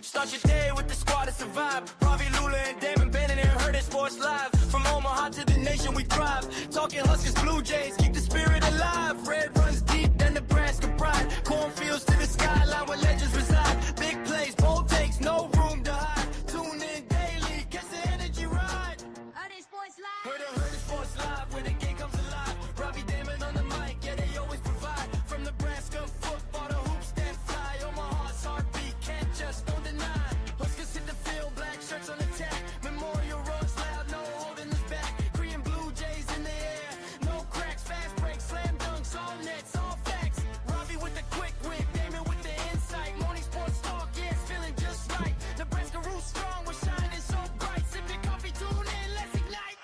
Start your day with the squad to survive. Ravi, Lulla, and Damon, and Hurrdat Sports live. From Omaha to the nation, we thrive. Talking Huskers, Blue Jays, keep the spirit alive. Red runs deep, then Nebraska pride. Cornfields to the skyline where legends reside. Big plays, bold takes, no room to hide. Tune in daily, catch the energy ride. Hurrdat Sports live. Hurrdat Sports live, where the game comes alive. Ravi, Damon on the mic, yeah, they always provide. From Nebraska football to hoops that fly. Omaha's heartbeat, can't just don't deny. Huskers hit the field, black shirts on attack. Memorial roads loud, no holding us back. Korean Blue Jays in the air, no cracks, fast breaks, slam dunks, all nets, all facts. Ravi with the quick wit, Damon with the insight. Morning sports talk, yeah, it's feeling just right. Nebraska roots strong, we're shining so bright. Sipping coffee, tune in, let's ignite.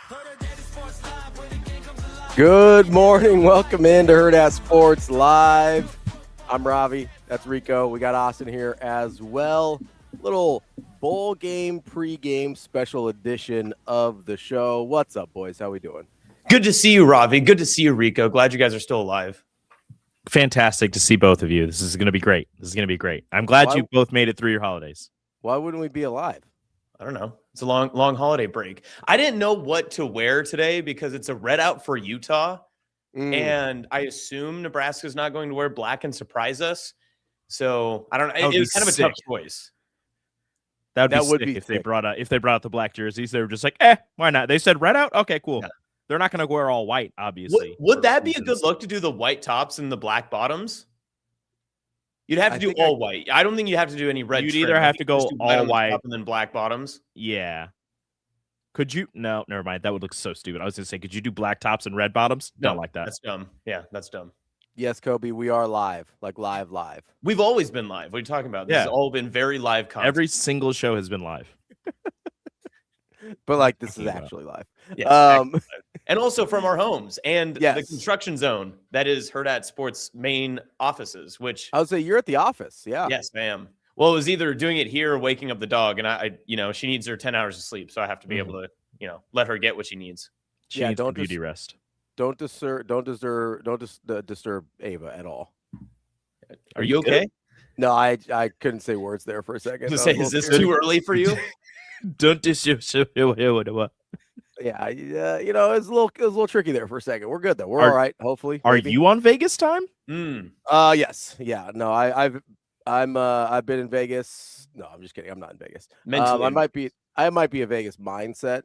Hurrdat Sports live, where the game comes alive. Good morning. Welcome into Hurrdat Sports Live. I'm Ravi. That's Rico. We got Austin here as well. Little bowl game pregame special edition of the show. What's up, boys? How we doing? Good to see you, Ravi. Good to see you, Rico. Glad you guys are still alive. Fantastic to see both of you. This is going to be great. I'm glad you both made it through your holidays. Why wouldn't we be alive? I don't know. It's a long holiday break. I didn't know what to wear today because it's a red out for Utah. And I assume Nebraska's not going to wear black and surprise us. So I don't know. It was kind of a tough choice. That would be sick if they brought out the black jerseys. They were just like, why not? They said red out. Okay, cool. Yeah. They're not going to wear all white, obviously. Would that be a good look to do the white tops and the black bottoms? You'd have to do all white. I don't think you'd have to do any red. You'd either have to go all white and then black bottoms. Yeah. Could you? No, never mind. That would look so stupid. I was going to say, could you do black tops and red bottoms? No, don't like that. That's dumb. Yeah, that's dumb. Yes, Kobe, we are live, like live. We've always been live. What are you talking about? This has all been very live content. Every single show has been live. But like this is actually live. Yeah, and also from our homes and the construction zone that is Hurrdat Sports main offices, which I would say you're at the office. Yeah. Yes, ma'am. Well, it was either doing it here or waking up the dog, and I she needs her 10 hours of sleep, so I have to be able to, let her get what she needs. She needs a beauty rest. Don't disturb Ava at all. Are you okay? No, I couldn't say words there for a second. Is this too early for you? Don't disturb. Yeah, it was a little tricky there for a second. We're good though. We're all right. Hopefully. Are you on Vegas time? Yes. Yeah. No, I've been in Vegas. No, I'm just kidding. I'm not in Vegas. I might be a Vegas mindset,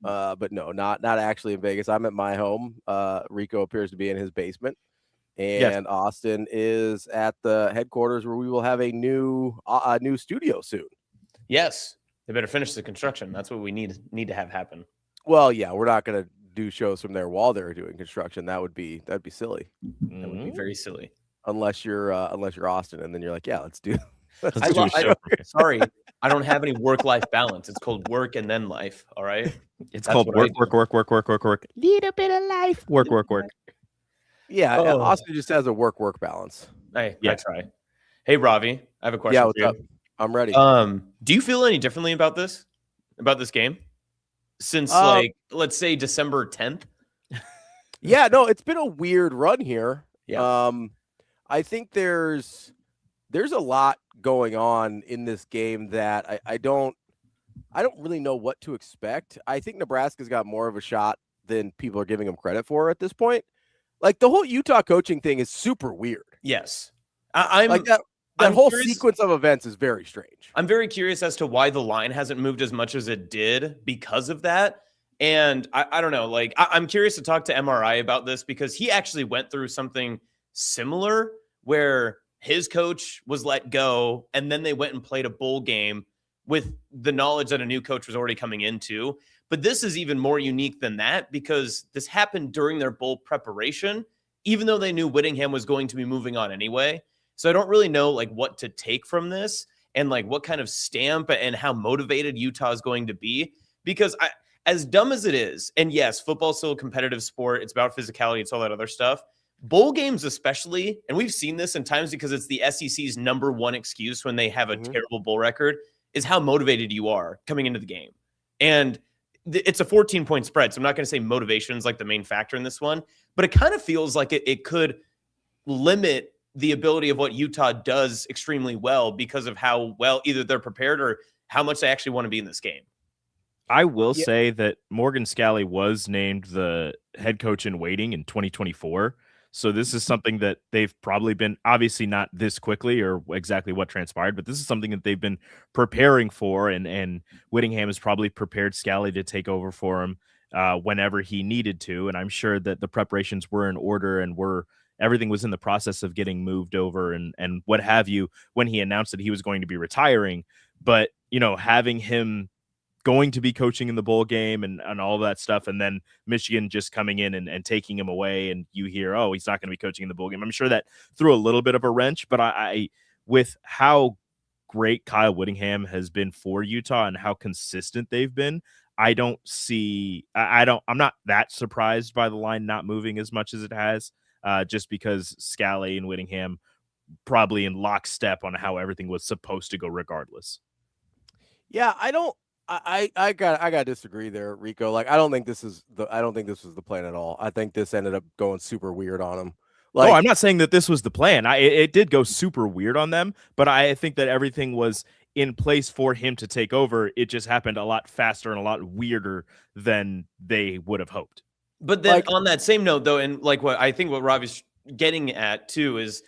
but no, not actually in Vegas. I'm at my home. Rico appears to be in his basement, and Austin is at the headquarters where we will have a new studio soon. Yes, they better finish the construction. That's what we need to have happen. Well, yeah, we're not going to do shows from there while they're doing construction. That'd be silly. That would be very silly. Unless you're Austin, and then you're like, yeah, let's do. Sorry, I don't have any work-life balance. It's called work and then life. All right. It's called work. Need a bit of life. Work. Yeah, Austin just has a work balance. I try. Hey, Ravi, I have a question. Yeah, what's up? I'm ready. Do you feel any differently about this game since let's say December 10th? Yeah, no, it's been a weird run here. Yeah. I think there's a lot going on in this game that I don't really know what to expect. I think Nebraska's got more of a shot than people are giving them credit for at this point. Like the whole Utah coaching thing is super weird. Yes. I'm like that whole sequence of events is very strange. I'm very curious as to why the line hasn't moved as much as it did because of that. And I don't know, like I'm curious to talk to MRI about this because he actually went through something similar where his coach was let go and then they went and played a bowl game with the knowledge that a new coach was already coming into. But this is even more unique than that because this happened during their bowl preparation, even though they knew Whittingham was going to be moving on anyway. So I don't really know like what to take from this and like what kind of stamp and how motivated Utah is going to be, because as dumb as it is, and yes, football's still a competitive sport. It's about physicality. It's all that other stuff. Bowl games especially, and we've seen this in times because it's the SEC's number one excuse when they have a terrible bowl record, is how motivated you are coming into the game. And it's a 14-point spread, so I'm not going to say motivation is like the main factor in this one, but it kind of feels like it could limit the ability of what Utah does extremely well because of how well either they're prepared or how much they actually want to be in this game. I will say that Morgan Scalley was named the head coach in waiting in 2024. So this is something that they've probably been, obviously not this quickly or exactly what transpired, but this is something that they've been preparing for. And Whittingham has probably prepared Scalley to take over for him whenever he needed to. And I'm sure that the preparations were in order and everything was in the process of getting moved over and what have you when he announced that he was going to be retiring. But, having him going to be coaching in the bowl game and all that stuff, and then Michigan just coming in and taking him away, and you hear, oh, he's not going to be coaching in the bowl game. I'm sure that threw a little bit of a wrench, but I with how great Kyle Whittingham has been for Utah and how consistent they've been, I'm not that surprised by the line not moving as much as it has, just because Scalley and Whittingham probably in lockstep on how everything was supposed to go regardless. Yeah, I gotta disagree there, Rico. Like, I don't think this was the plan at all. I think this ended up going super weird on him. Like, I'm not saying that this was the plan. It did go super weird on them, but I think that everything was in place for him to take over. It just happened a lot faster and a lot weirder than they would have hoped. But then on that same note, though, and like what Ravi's getting at too is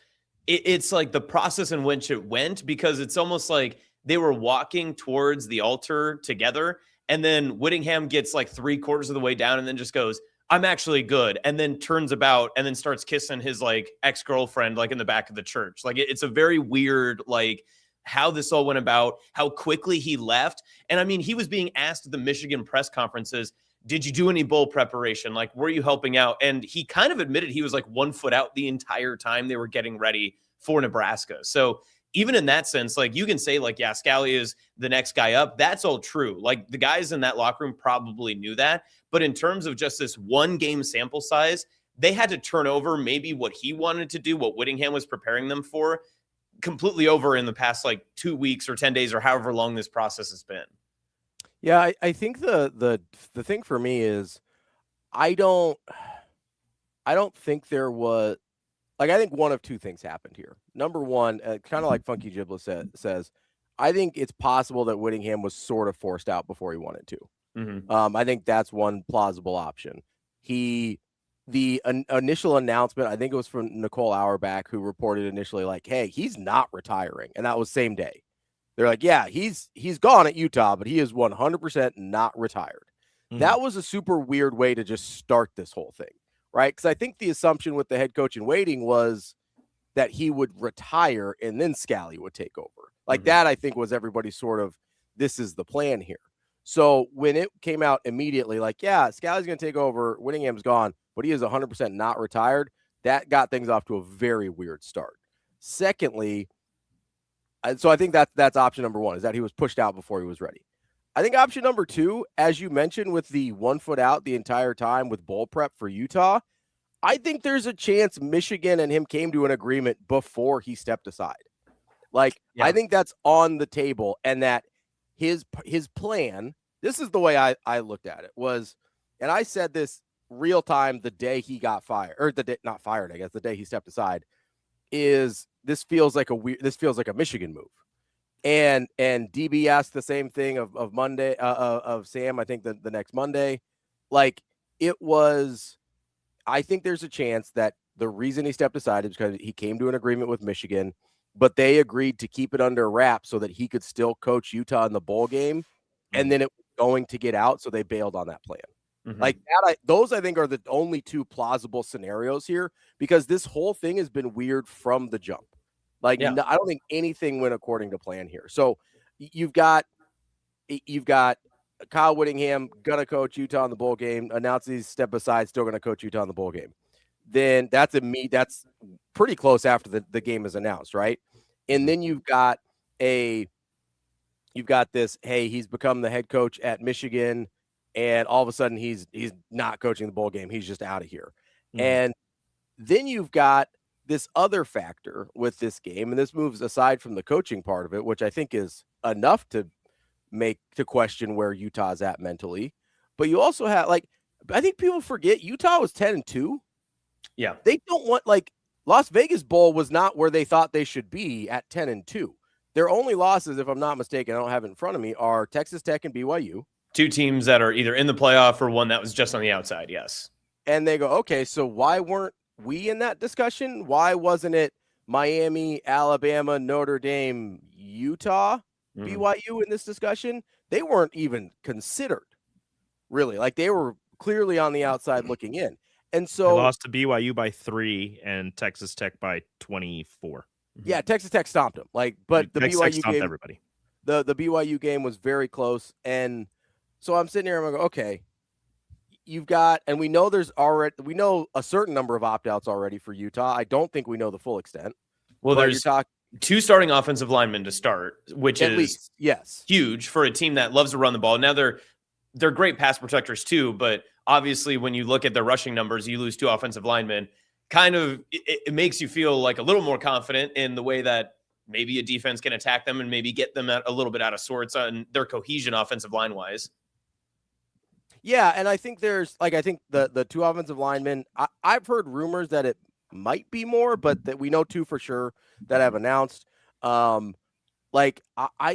it's like the process in which it went, because it's almost like they were walking towards the altar together, and then Whittingham gets like 3/4 of the way down and then just goes, I'm actually good, and then turns about and then starts kissing his like ex-girlfriend like in the back of the church. Like it's a very weird like how this all went about, how quickly he left. And I mean, he was being asked at the Michigan press conferences, did you do any bowl preparation? Like, were you helping out? And he kind of admitted he was like 1 foot out the entire time they were getting ready for Nebraska. So even in that sense, like you can say like, yeah, Scalley is the next guy up. That's all true. Like the guys in that locker room probably knew that. But in terms of just this one game sample size, they had to turn over maybe what he wanted to do, what Whittingham was preparing them for, completely over in the past like 2 weeks or 10 days or however long this process has been. Yeah, I think the thing for me is I don't think there was, like, I think one of two things happened here. Number one, kind of like Funky Giblets says, I think it's possible that Whittingham was sort of forced out before he wanted to. Mm-hmm. I think that's one plausible option. The initial announcement, I think it was from Nicole Auerbach, who reported initially like, hey, he's not retiring. And that was same day. They're like, yeah, he's gone at Utah, but he is 100% not retired. Mm-hmm. That was a super weird way to just start this whole thing, right? Because I think the assumption with the head coach in waiting was that he would retire and then Scalley would take over. Like that, I think, was everybody's sort of, this is the plan here. So when it came out immediately, like, yeah, Scalley's going to take over, Whittingham's gone, but he is 100% not retired, that got things off to a very weird start. Secondly, so I think that's option number one, is that he was pushed out before he was ready. I think option number two, as you mentioned, with the 1 foot out the entire time with bowl prep for Utah, I think there's a chance Michigan and him came to an agreement before he stepped aside. Like, yeah. I think that's on the table, and that his plan, this is the way I looked at it, was, and I said this real time the day he got fired, or the day, not fired, I guess, the day he stepped aside, is this feels like a Michigan move. And DB asked the same thing of Monday, of Sam, I think the next Monday. Like, it was, I think there's a chance that the reason he stepped aside is because he came to an agreement with Michigan, but they agreed to keep it under wraps so that he could still coach Utah in the bowl game. And then it was going to get out, so they bailed on that plan. Mm-hmm. Like that, those I think are the only two plausible scenarios here, because this whole thing has been weird from the jump. Like, yeah. I don't think anything went according to plan here. So you've got Kyle Whittingham gonna coach Utah in the bowl game, announces he's step aside, still gonna coach Utah in the bowl game. Then that's pretty close after the game is announced, right? And then you've got this, hey, he's become the head coach at Michigan, and all of a sudden he's not coaching the bowl game. He's just out of here. Mm-hmm. And then you've got this other factor with this game, and this moves aside from the coaching part of it, which I think is enough to make to question where Utah's at mentally. But you also have, like, I think people forget Utah was 10-2. Yeah. They don't want, like, Las Vegas Bowl was not where they thought they should be at 10-2. Their only losses, if I'm not mistaken, I don't have it in front of me, are Texas Tech and BYU. Two teams that are either in the playoff or one that was just on the outside, yes. And they go, okay, so why weren't we in that discussion? Why wasn't it Miami, Alabama, Notre Dame, Utah, BYU in this discussion? They weren't even considered, really. Like, they were clearly on the outside looking in. And so they lost to BYU by 3 and Texas Tech by 24. Yeah, Texas Tech stomped them. But the Texas BYU Tech stomped game, everybody. The BYU game was very close. And so I'm sitting here and I'm going, okay, you've got, and we know we know a certain number of opt-outs already for Utah. I don't think we know the full extent. Well, there's 2 starting offensive linemen to start, which at is least, yes, huge for a team that loves to run the ball. Now they're great pass protectors too, but obviously when you look at their rushing numbers, you lose 2 offensive linemen. Kind of, it makes you feel like a little more confident in the way that maybe a defense can attack them and maybe get them a little bit out of sorts on their cohesion offensive line wise. Yeah, and I think the 2 offensive linemen, I've heard rumors that it might be more, but that we know 2 for sure that have announced. I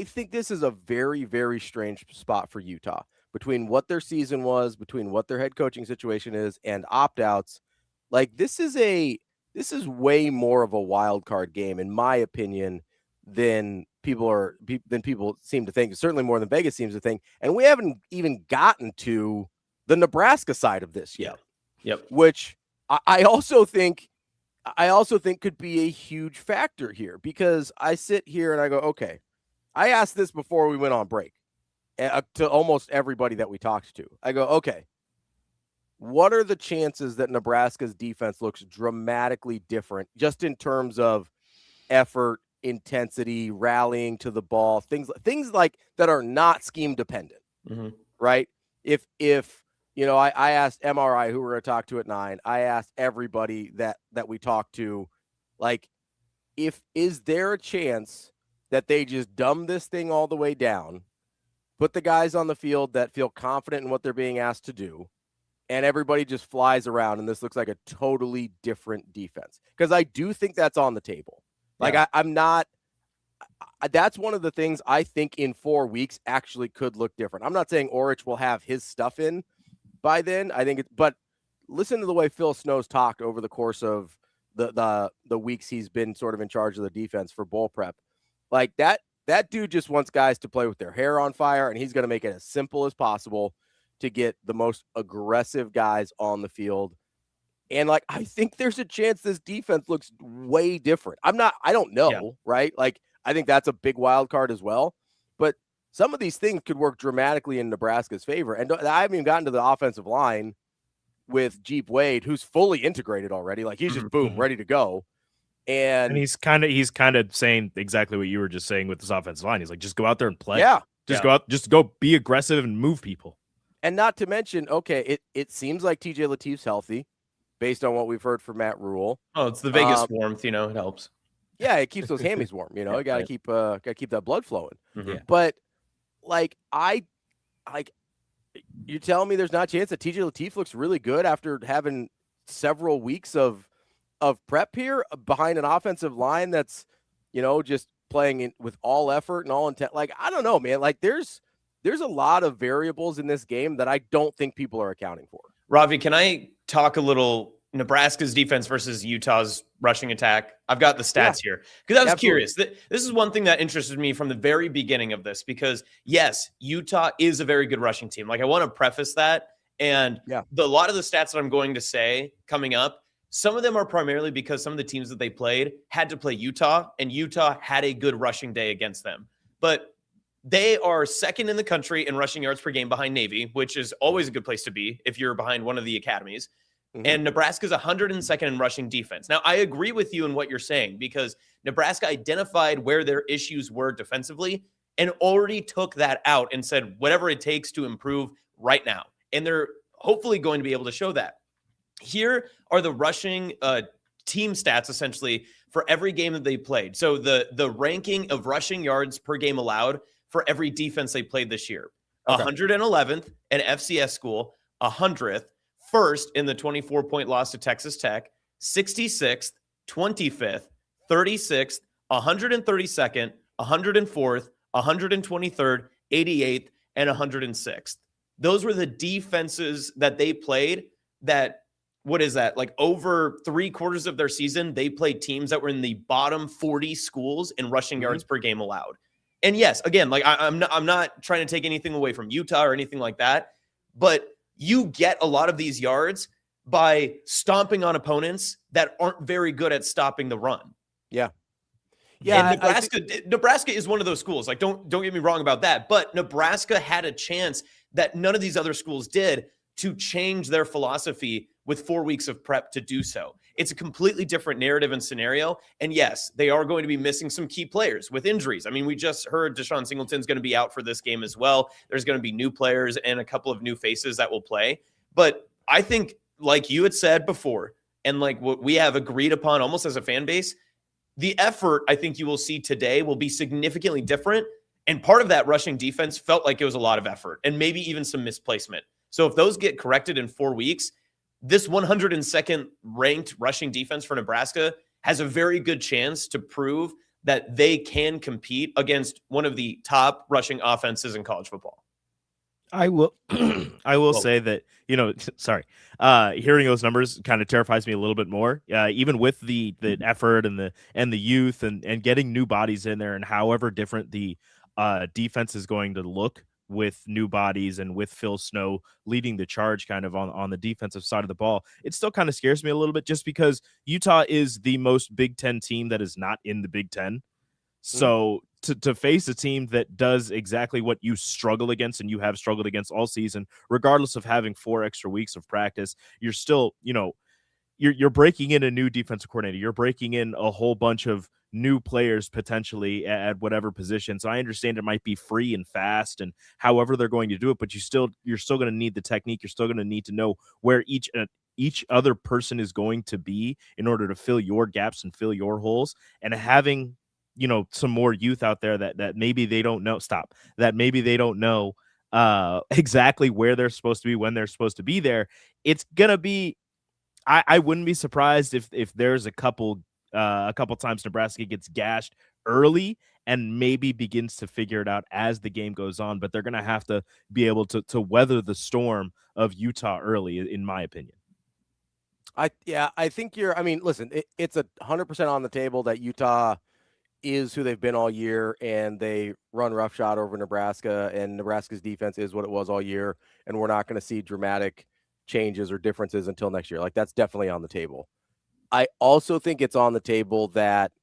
think this is a very, very strange spot for Utah between what their season was, between what their head coaching situation is, and opt-outs. Like, this is way more of a wild card game, in my opinion, than people seem to think. Certainly more than Vegas seems to think. And we haven't even gotten to the Nebraska side of this yet. Yep. Which I also think could be a huge factor here, because I sit here and I go, okay, I asked this before we went on break to almost everybody that we talked to. I go, okay, what are the chances that Nebraska's defense looks dramatically different just in terms of effort, intensity, rallying to the ball, things like that are not scheme dependent, right? If I asked MRI, who we're going to talk to at 9, I asked everybody that we talked to, like, is there a chance that they just dumb this thing all the way down, put the guys on the field that feel confident in what they're being asked to do, and everybody just flies around, and this looks like a totally different defense? Because I do think that's on the table. Like, yeah. I'm not – that's one of the things I think in 4 weeks actually could look different. I'm not saying Orich will have his stuff in by then. I think but listen to the way Phil Snow's talked over the course of the weeks he's been sort of in charge of the defense for bowl prep. Like, that dude just wants guys to play with their hair on fire, and he's going to make it as simple as possible to get the most aggressive guys on the field. And, like, I think there's a chance this defense looks way different. I don't know, right? Like, I think that's a big wild card as well. But some of these things could work dramatically in Nebraska's favor. And I haven't even gotten to the offensive line with Jeep Wade, who's fully integrated already. Like, he's just boom, ready to go. And he's kind of saying exactly what you were just saying with this offensive line. He's like, just go out there and play. Yeah. Just go be aggressive and move people. And not to mention, okay, it seems like TJ Latif's healthy based on what we've heard from Matt Rule. Oh, it's the Vegas warmth, it helps. Yeah, it keeps those hammies warm, you got to keep that blood flowing. Mm-hmm. But you're telling me there's not a chance that TJ Latif looks really good after having several weeks of prep here behind an offensive line that's, just playing with all effort and all intent. Like, I don't know, man. Like, there's a lot of variables in this game that I don't think people are accounting for. Ravi, can I talk a little Nebraska's defense versus Utah's rushing attack? I've got the stats here because I was curious. This is one thing that interested me from the very beginning of this, because yes, Utah is a very good rushing team. Like, I want to preface that. And a lot of the stats that I'm going to say coming up, some of them are primarily because some of the teams that they played had to play Utah, and Utah had a good rushing day against them. But they are second in the country in rushing yards per game behind Navy, which is always a good place to be if you're behind one of the academies. Mm-hmm. And Nebraska's 102nd in rushing defense. Now, I agree with you in what you're saying, because Nebraska identified where their issues were defensively and already took that out and said, whatever it takes to improve right now. And they're hopefully going to be able to show that. Here are the rushing team stats, essentially, for every game that they played. So the ranking of rushing yards per game allowed for every defense they played this year. Okay. 111th in FCS school, 100th, first in the 24-point loss to Texas Tech, 66th, 25th, 36th, 132nd, 104th, 123rd, 88th, and 106th. Those were the defenses that they played that, what is that? Like over 3/4 of their season, they played teams that were in the bottom 40 schools in rushing yards per game allowed. And yes, again, like I'm not trying to take anything away from Utah or anything like that, but you get a lot of these yards by stomping on opponents that aren't very good at stopping the run. Yeah. Yeah. And Nebraska is one of those schools. Like, don't get me wrong about that, but Nebraska had a chance that none of these other schools did to change their philosophy with 4 weeks of prep to do so. It's a completely different narrative and scenario. And yes, they are going to be missing some key players with injuries. I mean, we just heard Deshaun Singleton's going to be out for this game as well. There's going to be new players and a couple of new faces that will play. But I think, like you had said before, and like what we have agreed upon almost as a fan base, the effort I think you will see today will be significantly different. And part of that rushing defense felt like it was a lot of effort and maybe even some misplacement. So if those get corrected in 4 weeks, this 102nd ranked rushing defense for Nebraska has a very good chance to prove that they can compete against one of the top rushing offenses in college football. I will say that, hearing those numbers kind of terrifies me a little bit more. Even with the effort and the youth and getting new bodies in there, and however different the defense is going to look with new bodies and with Phil Snow leading the charge kind of on the defensive side of the ball, it still kind of scares me a little bit just because Utah is the most Big Ten team that is not in the Big Ten. So to face a team that does exactly what you struggle against and you have struggled against all season, regardless of having 4 extra weeks of practice, you're still, you're breaking in a new defensive coordinator. You're breaking in a whole bunch of new players potentially at whatever position. So I understand it might be free and fast and however they're going to do it, but you're still going to need the technique. You're still going to need to know where each other person is going to be in order to fill your gaps and fill your holes. And having, some more youth out there that maybe they don't know, that maybe they don't know exactly where they're supposed to be, when they're supposed to be there. It's going to be, I wouldn't be surprised if there's a couple times Nebraska gets gashed early and maybe begins to figure it out as the game goes on, but they're going to have to be able to weather the storm of Utah early, in my opinion. I think listen, it's 100% on the table that Utah is who they've been all year, and they run roughshod over Nebraska, and Nebraska's defense is what it was all year, and we're not going to see dramatic changes or differences until next year. Like, that's definitely on the table. I also think it's on the table that,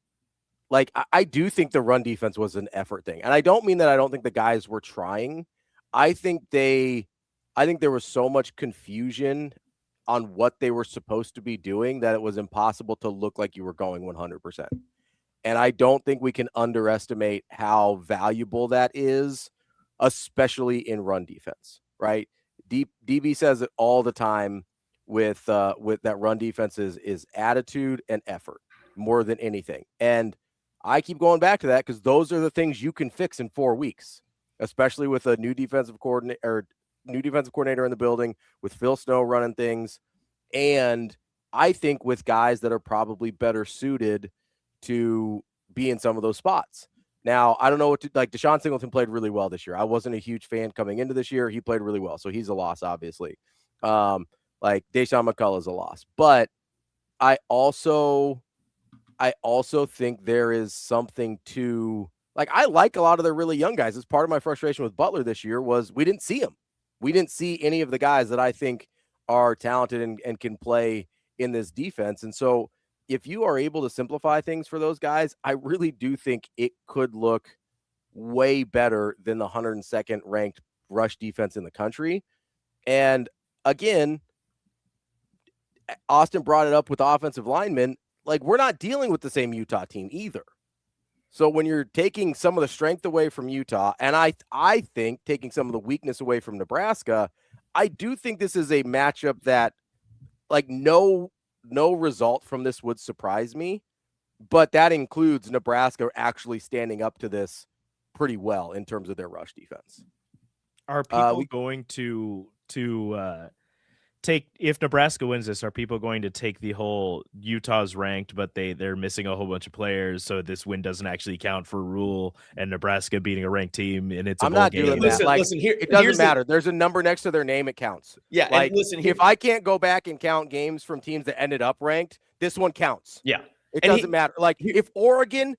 like, I do think the run defense was an effort thing. And I don't mean that I don't think the guys were trying. I think there was so much confusion on what they were supposed to be doing that it was impossible to look like you were going 100%. And I don't think we can underestimate how valuable that is, especially in run defense, right? DB says it all the time with that run defense is attitude and effort more than anything. And I keep going back to that because those are the things you can fix in 4 weeks, especially with a new defensive coordinator in the building, with Phil Snow running things. And I think with guys that are probably better suited to be in some of those spots. Now, I don't know like Deshaun Singleton played really well this year. I wasn't a huge fan coming into this year. He played really well. So he's a loss, obviously. Like Deshaun McCullough is a loss, but I also think there is something to, like, I like a lot of the really young guys. It's part of my frustration with Butler this year was we didn't see him. We didn't see any of the guys that I think are talented and can play in this defense. And so if you are able to simplify things for those guys, I really do think it could look way better than the 102nd ranked rush defense in the country. And again, Austin brought it up with offensive linemen. Like, we're not dealing with the same Utah team either. So when you're taking some of the strength away from Utah, and I think taking some of the weakness away from Nebraska, I do think this is a matchup that, like, no result from this would surprise me, but that includes Nebraska actually standing up to this pretty well in terms of their rush defense. Are people going to if Nebraska wins this, are people going to take the whole Utah's ranked, but they're missing a whole bunch of players, so this win doesn't actually count for rule, and Nebraska beating a ranked team, and it's a bowl game? Doing that. Listen, it doesn't matter. There's a number next to their name; it counts. Yeah, like if I can't go back and count games from teams that ended up ranked, this one counts. Yeah, it doesn't matter. Like if Oregon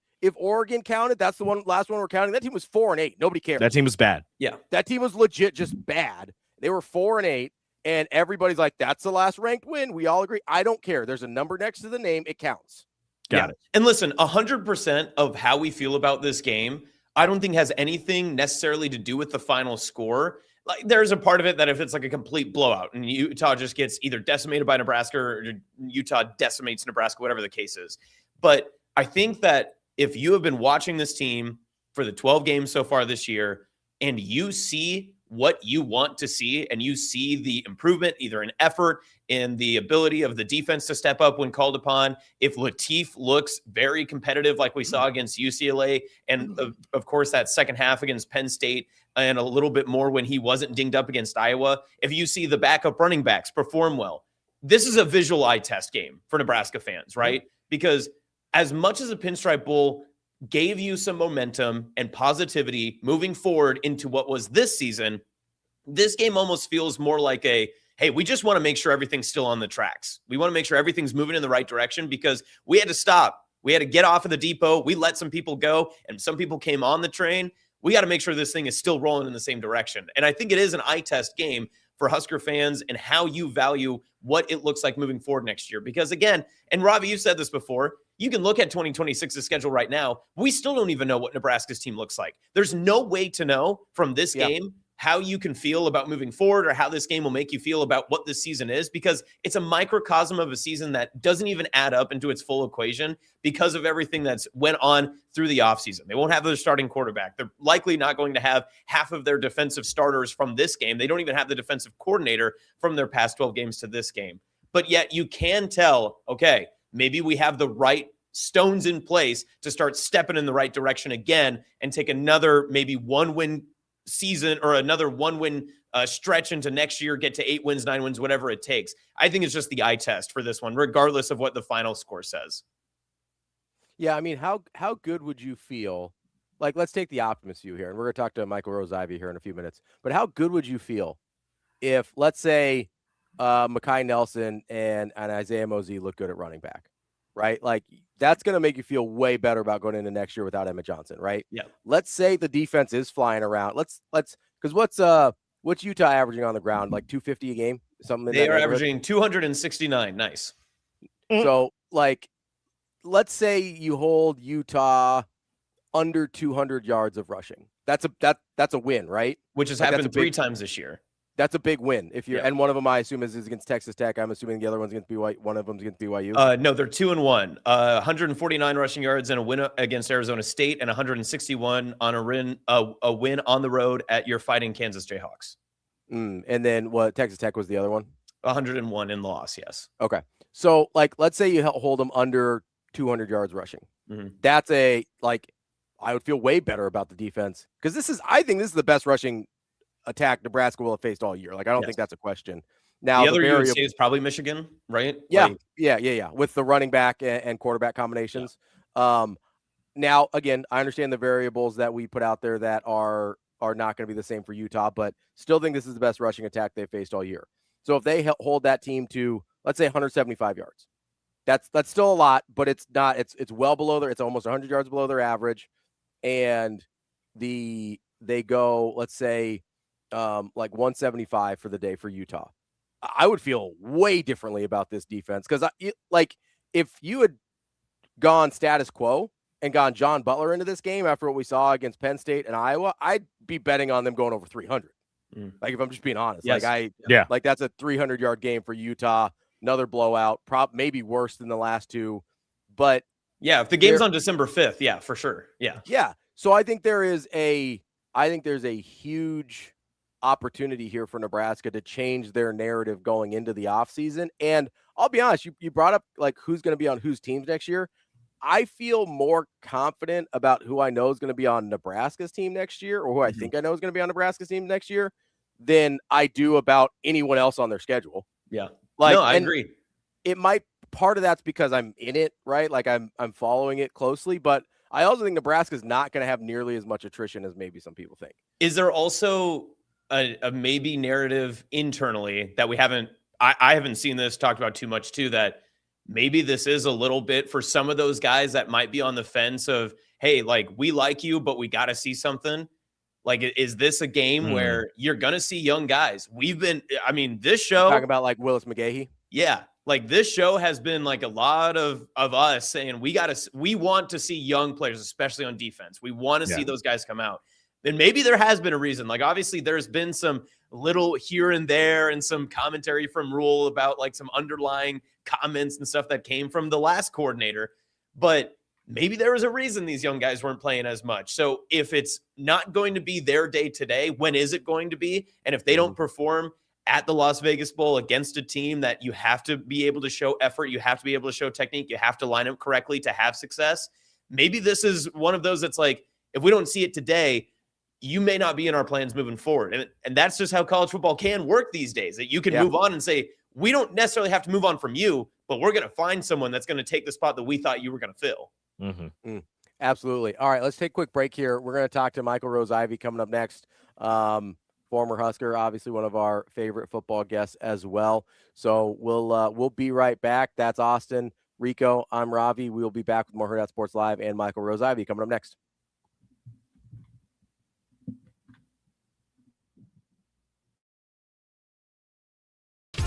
counted, that's the last one we're counting. That team was 4-8. Nobody cares. That team was bad. Yeah, that team was legit just bad. They were 4-8. And everybody's like, that's the last ranked win. We all agree. I don't care. There's a number next to the name. It counts. Got it. And listen, 100% of how we feel about this game, I don't think has anything necessarily to do with the final score. Like, there's a part of it that if it's like a complete blowout and Utah just gets either decimated by Nebraska or Utah decimates Nebraska, whatever the case is. But I think that if you have been watching this team for the 12 games so far this year and you see what you want to see, and you see the improvement either in effort, in the ability of the defense to step up when called upon. If Latif looks very competitive like we saw against UCLA, and of course that second half against Penn State, and a little bit more when he wasn't dinged up against Iowa, if you see the backup running backs perform well, this is a visual eye test game for Nebraska fans, right? Because as much as a Pinstripe Bowl gave you some momentum and positivity moving forward into what was this season, this game almost feels more like hey, we just want to make sure everything's still on the tracks. We want to make sure everything's moving in the right direction because we had to stop. We had to get off of the depot. We let some people go and some people came on the train. We got to make sure this thing is still rolling in the same direction. And I think it is an eye test game for Husker fans and how you value what it looks like moving forward next year. Because again, and Ravi, you've said this before, you can look at 2026's schedule right now. We still don't even know what Nebraska's team looks like. There's no way to know from this game how you can feel about moving forward or how this game will make you feel about what this season is, because it's a microcosm of a season that doesn't even add up into its full equation because of everything that's went on through the offseason. They won't have their starting quarterback. They're likely not going to have half of their defensive starters from this game. They don't even have the defensive coordinator from their past 12 games to this game. But yet you can tell, okay, maybe we have the right stones in place to start stepping in the right direction again and take another maybe 1-win season or another 1-win stretch into next year, get to 8 wins, 9 wins, whatever it takes. I think it's just the eye test for this one, regardless of what the final score says. Yeah, I mean, how good would you feel? Like, let's take the optimist view here, and we're going to talk to Michael Rose-Ivey here in a few minutes. But how good would you feel if, let's say, Mekhi Nelson and Isaiah Mosey look good at running back, right? Like, that's going to make you feel way better about going into next year without Emmett Johnson, right? Yeah. Let's say the defense is flying around. Let's because what's Utah averaging on the ground? Like 250 a game? Something. They are averaging 269. Nice. So, like, let's say you hold Utah under 200 yards of rushing. That's a win, right? Which has happened 3 times this year. That's a big win. If you're, and one of them I assume is against Texas Tech. I'm assuming the other one's against BYU. One of them's against BYU. No, they're 2-1. 149 rushing yards and a win against Arizona State, and 161 on a win on the road at your Fighting Kansas Jayhawks. And then what? Texas Tech was the other one. 101 in loss. Yes. Okay. So, like, let's say you hold them under 200 yards rushing. Mm-hmm. That's I would feel way better about the defense because I think this is the best rushing attack Nebraska will have faced all year. Like, I don't think that's a question. Now, the other you would say is probably Michigan, right? Yeah, yeah. With the running back and quarterback combinations. Yeah. Now, again, I understand the variables that we put out there that are not going to be the same for Utah, but still think this is the best rushing attack they've faced all year. So if they hold that team to, let's say, 175 yards, that's still a lot, but it's not. It's well below it's almost 100 yards below their average, and they go, let's say, like 175 for the day for Utah. I would feel way differently about this defense because, if you had gone status quo and gone John Butler into this game after what we saw against Penn State and Iowa, I'd be betting on them going over 300. Like, if I'm just being honest, yes. Like that's a 300-yard game for Utah, another blowout, maybe worse than the last two. But yeah, if the game's on December 5th, yeah, for sure. Yeah. So I think there's a huge opportunity here for Nebraska to change their narrative going into the offseason. And I'll be honest, you brought up like who's going to be on whose teams next year. I feel more confident about who I know is going to be on Nebraska's team next year, or who I think I know is going to be on Nebraska's team next year, than I do about anyone else on their schedule. Yeah. Like, no, I agree. It might, part of that's because I'm in it, right? Like I'm following it closely, but I also think Nebraska's not going to have nearly as much attrition as maybe some people think. Is there also a maybe narrative internally that we haven't, I haven't seen this talked about too much too, that maybe this is a little bit for some of those guys that might be on the fence of, hey, like, we like you, but we got to see something. Like, is this a game where you're going to see young guys? This show. Talking about like Willis McGahee. Yeah. Like, this show has been like a lot of us saying we want to see young players, especially on defense. We want to see those guys come out. And maybe there has been a reason. Like, obviously there's been some little here and there and some commentary from Rule about like some underlying comments and stuff that came from the last coordinator. But maybe there was a reason these young guys weren't playing as much. So if it's not going to be their day today, when is it going to be? And if they don't perform at the Las Vegas Bowl against a team that you have to be able to show effort, you have to be able to show technique, you have to line up correctly to have success. Maybe this is one of those that's like, if we don't see it today, you may not be in our plans moving forward. And that's just how college football can work these days, that you can move on and say, we don't necessarily have to move on from you, but we're going to find someone that's going to take the spot that we thought you were going to fill. Absolutely. All right, let's take a quick break here. We're going to talk to Michael Rose-Ivey coming up next. Former Husker, obviously one of our favorite football guests as well. So we'll be right back. That's Austin, Rico. I'm Ravi. We will be back with more Hurrdat Sports Live and Michael Rose-Ivey coming up next.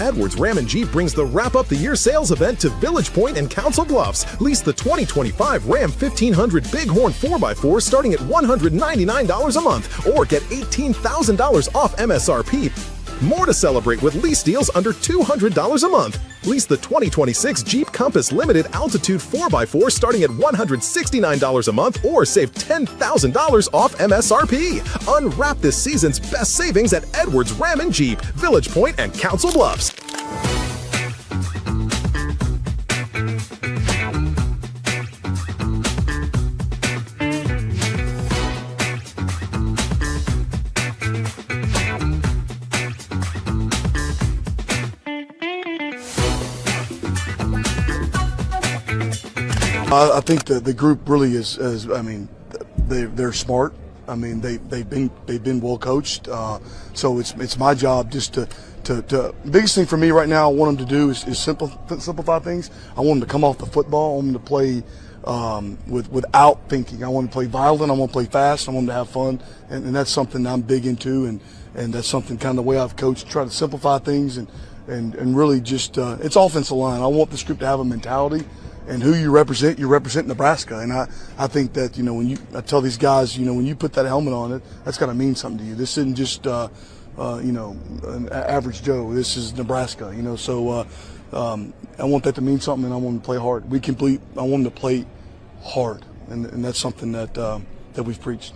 Edwards Ram and Jeep brings the Wrap Up the Year sales event to Village Point and Council Bluffs. Lease the 2025 Ram 1500 Bighorn 4x4 starting at $199 a month or get $18,000 off MSRP. More to celebrate with lease deals under $200 a month. Lease the 2026 Jeep Compass Limited Altitude 4x4 starting at $169 a month or save $10,000 off MSRP. Unwrap this season's best savings at Edwards Ram and Jeep, Village Point and Council Bluffs. I think the group really is they're smart. I mean, they've been well coached. So it's my job just to biggest thing for me right now I want them to do is simplify things. I want them to come off the football. I want them to play without thinking. I want them to play violent. I want them to play fast. I want them to have fun, and that's something I'm big into, and that's something kind of the way I've coached. Try to simplify things and really just it's offensive line. I want this group to have a mentality. And who you represent Nebraska. And I think that, I tell these guys, when you put that helmet on it, that's got to mean something to you. This isn't just, an average Joe. This is Nebraska, So I want that to mean something, and I want them to play hard. I want them to play hard, and that's something that we've preached.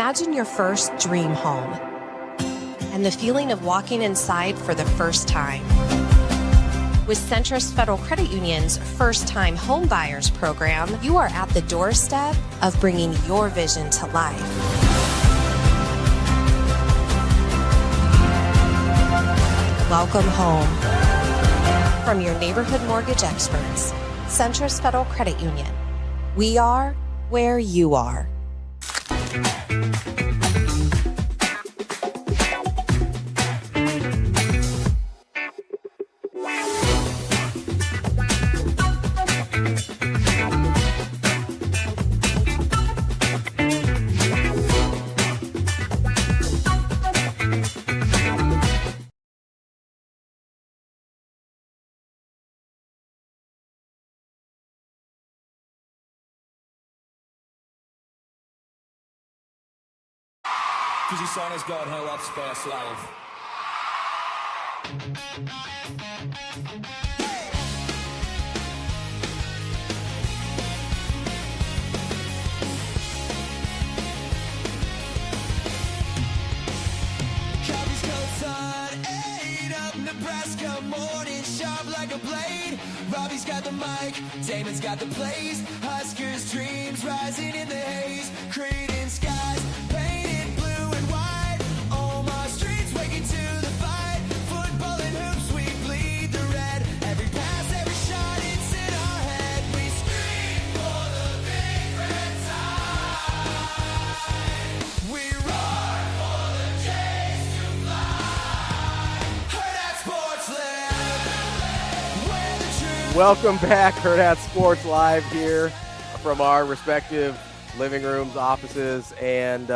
Imagine your first dream home and the feeling of walking inside for the first time. With Centris Federal Credit Union's First-Time Home Buyers program, you are at the doorstep of bringing your vision to life. Welcome home. From your neighborhood mortgage experts, Centris Federal Credit Union. We are where you are. Cause your son has got Hurrdat Sports live. Coffee's coats on, 8 up Nebraska, morning sharp like a blade. Ravi's got the mic, Damon's got the plays. Huskers' dreams rising in the haze, creating skies. Welcome back, Hurrdat Sports Live here from our respective living rooms, offices, and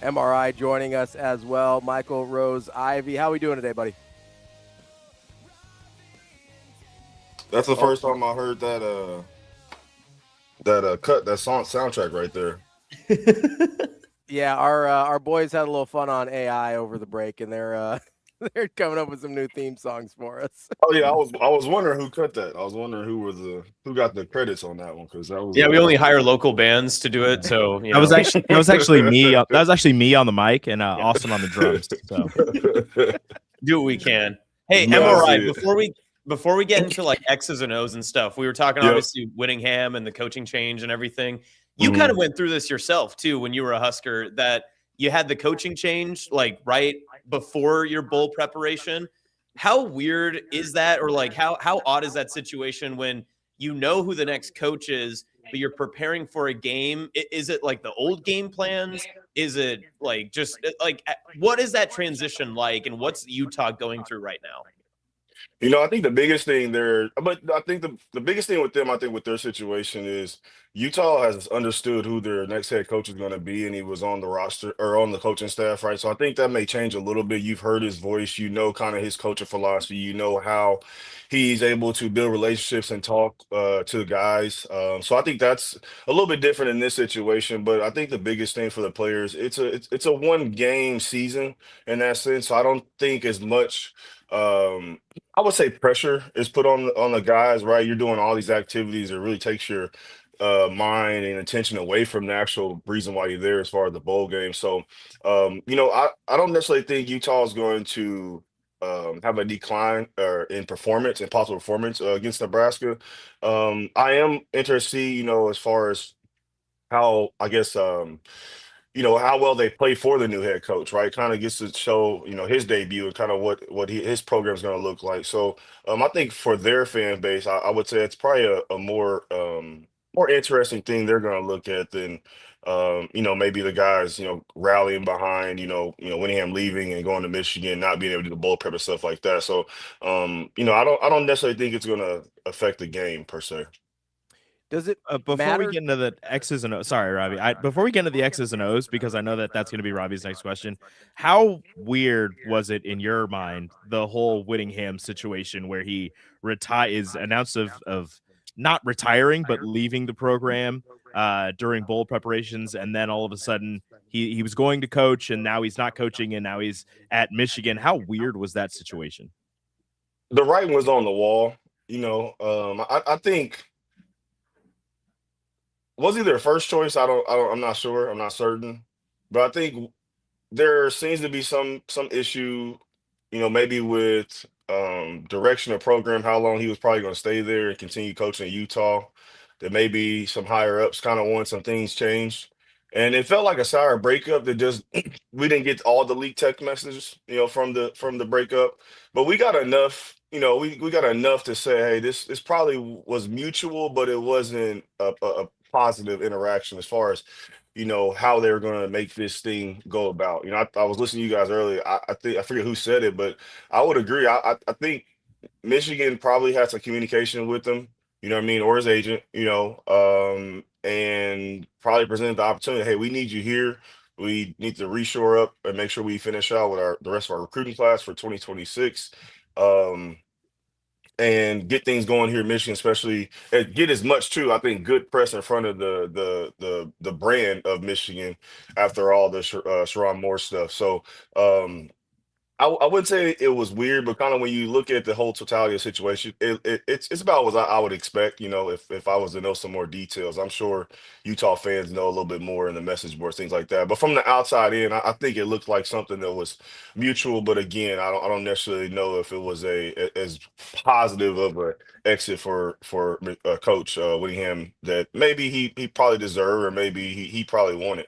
MRI joining us as well. Michael Rose-Ivey, how are we doing today, buddy? That's the first time I heard that soundtrack right there. Yeah, our boys had a little fun on AI over the break, and they're coming up with some new theme songs for us. Oh yeah, I was wondering who cut that. I was wondering who got the credits on that one, because that was we only hire local bands to do it. So that was actually me. That was actually me on the mic and Austin on the drums. So do what we can. Hey, MRI, before we get into like X's and O's and stuff, we were talking obviously Whittingham and the coaching change and everything. You kind of went through this yourself too when you were a Husker, that you had the coaching change like right before your bowl preparation. How weird is that? Or like how odd is that situation when you know who the next coach is, but you're preparing for a game? Is it like the old game plans? Is it like just like what is that transition like, and what's Utah going through right now? You know, I think the biggest thing the biggest thing with them, I think with their situation is Utah has understood who their next head coach is going to be, and he was on the roster or on the coaching staff, right? So I think that may change a little bit. You've heard his voice, you know, kind of his coaching philosophy, you know how he's able to build relationships and talk to guys. So I think that's a little bit different in this situation. But I think the biggest thing for the players, it's a one game season in that sense. So I don't think as much. I would say pressure is put on the guys, right? You're doing all these activities. It really takes your mind and attention away from the actual reason why you're there as far as the bowl game. So, you know, I don't necessarily think Utah is going to have a decline in performance and possible performance against Nebraska. I am interested, you know, as far as how, I guess, you know, how well they play for the new head coach, right? Kind of gets to show, you know, his debut and kind of what his program is going to look like. So I think for their fan base, I would say it's probably a more interesting thing they're going to look at than, you know, maybe the guys, you know, rallying behind, you know, Whittingham leaving and going to Michigan, not being able to do the bowl prep and stuff like that. So, you know, I don't necessarily think it's going to affect the game per se. Does it before matter? we get into the X's and O's? Sorry, Ravi. Before we get into the X's and O's, because I know that's going to be Ravi's next question. How weird was it in your mind, the whole Whittingham situation where he is announced of not retiring but leaving the program during bowl preparations, and then all of a sudden he was going to coach, and now he's not coaching, and now he's at Michigan? How weird was that situation? The writing was on the wall, you know. I think. Was he their first choice? I'm not sure. I'm not certain. but I think there seems to be some issue, maybe with direction of program, how long he was probably going to stay there and continue coaching in Utah. That maybe some higher ups kind of want some things changed. And it felt like a sour breakup that just we didn't get all the leaked text messages, from the breakup. But we got enough, we got enough to say, hey, this probably was mutual, but it wasn't a positive interaction as far as how they were going to make this thing go about. I was listening to you guys earlier. I think I forget who said it, but I would agree. I think Michigan probably had some communication with him, what I mean, or his agent, and probably presented the opportunity. Hey, we need you here. We need to reshore up and make sure we finish out with the rest of our recruiting class for 2026. Um, and get things going here in Michigan, especially and get as much too. I think good press in front of the brand of Michigan after all the Sharon Moore stuff. So I wouldn't say it was weird, but kind of when you look at the whole totality of the situation, it's about what I would expect. If I was to know some more details, I'm sure Utah fans know a little bit more in the message boards, things like that. But from the outside in, I think it looked like something that was mutual. But again, I don't necessarily know if it was as positive of a exit for Coach Whittingham that maybe he probably deserved, or maybe he probably wanted.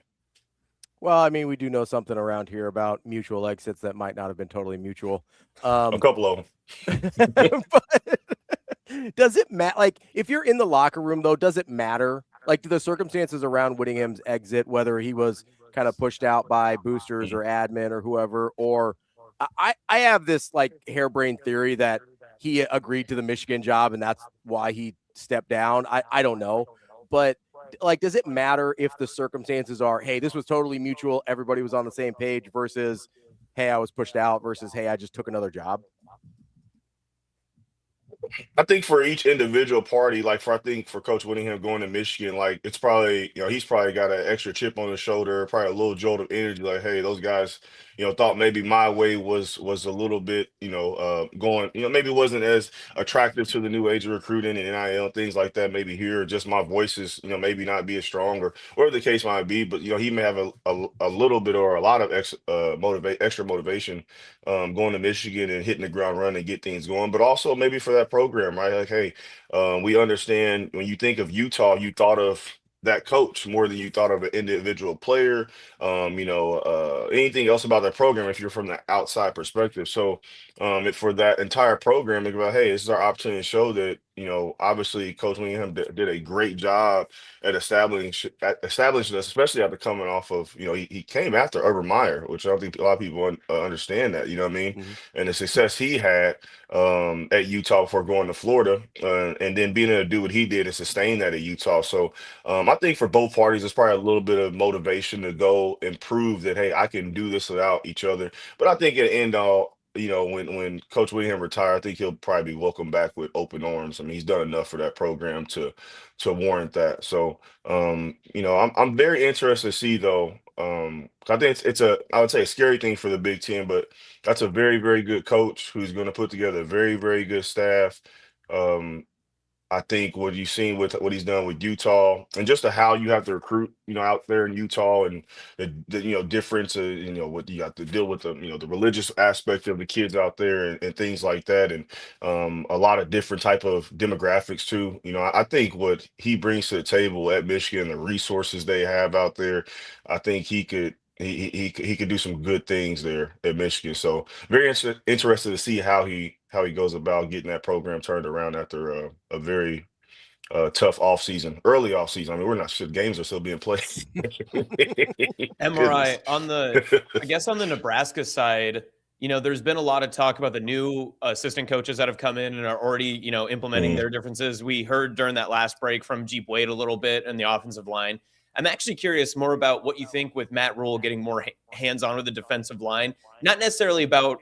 Well, I mean, we do know something around here about mutual exits that might not have been totally mutual. A couple of them. But does it matter? Like, if you're in the locker room, though, does it matter? Like, do the circumstances around Whittingham's exit, whether he was kind of pushed out by boosters or admin or whoever, or I have this like harebrained theory that he agreed to the Michigan job and that's why he stepped down. I don't know, but like, does it matter if the circumstances are, hey, this was totally mutual, everybody was on the same page, versus, hey, I was pushed out, versus, hey, I just took another job? I think for each individual party, like I think for Coach Whittingham going to Michigan, like it's probably, he's probably got an extra chip on his shoulder, probably a little jolt of energy. Like, hey, those guys, thought maybe my way was a little bit, going, maybe wasn't as attractive to the new age of recruiting and NIL things like that. Maybe here, just my voice is, maybe not be as strong or whatever the case might be. But he may have a little bit or a lot of extra motivation going to Michigan and hitting the ground running and get things going. But also maybe for that program, right? Like, hey, we understand when you think of Utah, you thought of that coach more than you thought of an individual player, anything else about that program if you're from the outside perspective. So for that entire program, it's about, hey, this is our opportunity to show that, obviously Coach Whittingham did a great job at establishing us, especially after coming off of, he came after Urban Meyer, which I don't think a lot of people understand that, you know what I mean? Mm-hmm. And the success he had at Utah before going to Florida, and then being able to do what he did and sustain that at Utah. So I think for both parties, it's probably a little bit of motivation to go and prove that, hey, I can do this without each other. But I think at the end all, when Coach Whittingham retire, I think he'll probably be welcomed back with open arms. I mean, he's done enough for that program to warrant that. So, I'm very interested to see though. I think I would say a scary thing for the Big Ten, but that's a very, very good coach who's going to put together a very, very good staff. I think what you've seen with what he's done with Utah and just how you have to recruit, out there in Utah and the difference of, what you have to deal with the religious aspect of the kids out there and things like that. And a lot of different type of demographics too. I think what he brings to the table at Michigan, the resources they have out there, I think he could do some good things there at Michigan. So very interested to see how he goes about getting that program turned around after a very tough early offseason. I mean, we're not sure games are still being played. MRI on the Nebraska side, there's been a lot of talk about the new assistant coaches that have come in and are already, implementing their differences. We heard during that last break from Jeep Wade a little bit and the offensive line. I'm actually curious more about what you think with Matt Rule getting more hands-on with the defensive line, not necessarily about,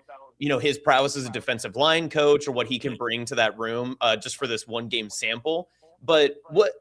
his prowess as a defensive line coach or what he can bring to that room just for this one game sample. But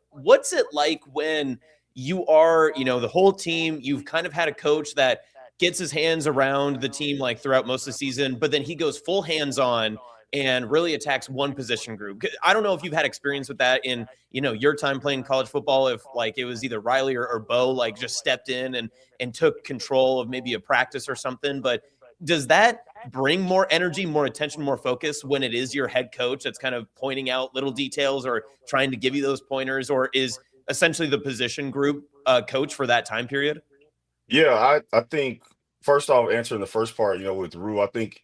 what's it like when you are, the whole team, you've kind of had a coach that gets his hands around the team like throughout most of the season, but then he goes full hands-on and really attacks one position group. I don't know if you've had experience with that in, your time playing college football, if like it was either Riley or Bo, like just stepped in and took control of maybe a practice or something. But does that bring more energy, more attention, more focus when it is your head coach that's kind of pointing out little details or trying to give you those pointers, or is essentially the position group coach for that time period? Yeah, I think first off, answering the first part, with Rue, I think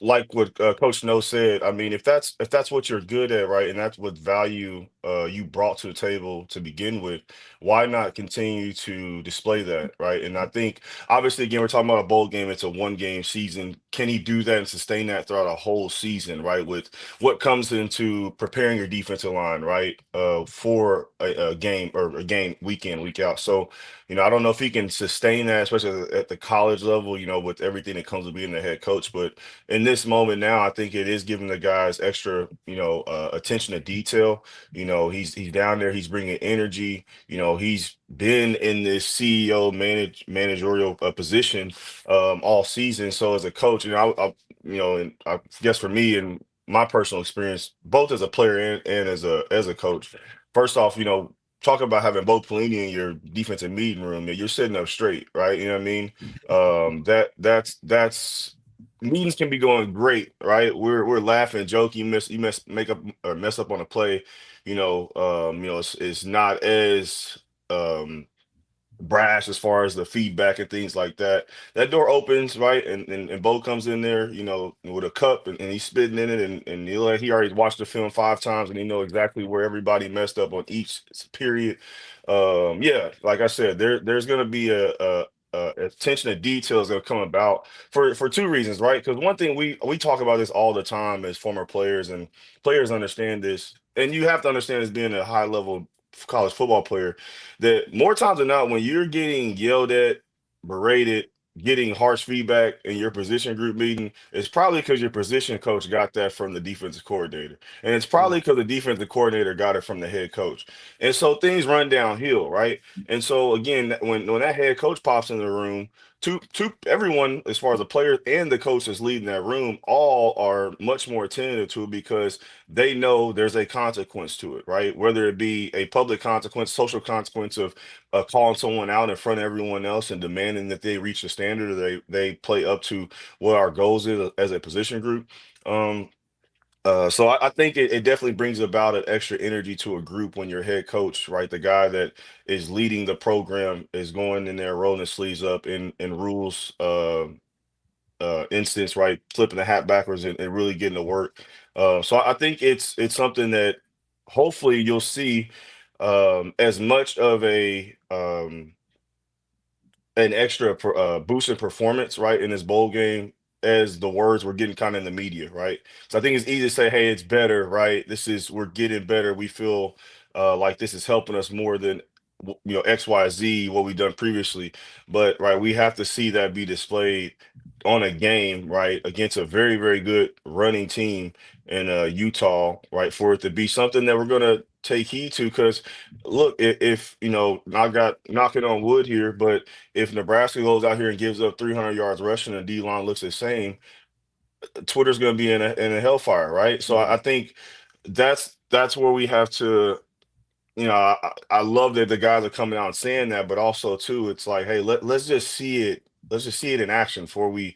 like what Coach Snow said, I mean, if that's what you're good at, right, and that's what value you brought to the table to begin with, why not continue to display that, right? And I think obviously, again, we're talking about a bowl game. It's a 1-game season. Can he do that and sustain that throughout a whole season, right? With what comes into preparing your defensive line, right, for a game or a game week in, week out. So, I don't know if he can sustain that, especially at the college level, with everything that comes with being the head coach, but in this moment now, I think it is giving the guys extra, attention to detail. He's down there. He's bringing energy. He's been in this CEO managerial position all season. So as a coach, and I guess for me and my personal experience, both as a player and as a coach, first off, talk about having both Pelini in your defensive meeting room. You're sitting up straight, right? You know what I mean? That's meetings can be going great, right? We're laughing, joking. Mess up on a play. It's not as brash as far as the feedback and things like that. That door opens, right? And Bo comes in there, with a cup and he's spitting in it and he already watched the film 5 times and he know exactly where everybody messed up on each period. Yeah, like I said, there's gonna be a attention to details that come about for 2 reasons, right? Because one thing we talk about this all the time as former players, and players understand this, and you have to understand as being a high level college football player, that more times than not, when you're getting yelled at, berated, getting harsh feedback in your position group meeting, it's probably because your position coach got that from the defensive coordinator. And it's probably because the defensive coordinator got it from the head coach. And so things run downhill, right? And so again, when that head coach pops in the room, to everyone, as far as the player and the coach that's leading that room, all are much more attentive to it because they know there's a consequence to it, right? Whether it be a public consequence, social consequence of calling someone out in front of everyone else and demanding that they reach the standard, or they play up to what our goals is as a position group. So I think it definitely brings about an extra energy to a group when your head coach, right, the guy that is leading the program, is going in there, rolling his sleeves up in rules instance, right, flipping the hat backwards and really getting to work. So I think it's something that hopefully you'll see as much of an extra boost in performance, right, in this bowl game as the words were getting kind of in the media, right? So I think it's easy to say, hey, it's better, right? We're getting better. We feel like this is helping us more than XYZ, what we've done previously. But right, we have to see that be displayed on a game, right, against a very, very good running team in Utah, right, for it to be something that we're gonna take heed to. Because look, if I got knocking on wood here, but if Nebraska goes out here and gives up 300 yards rushing and D-line looks the same, Twitter's going to be in a hellfire, right? So I think that's where we have to, I love that the guys are coming out and saying that, but also too, it's like, hey, let's just see it. Let's just see it in action before we,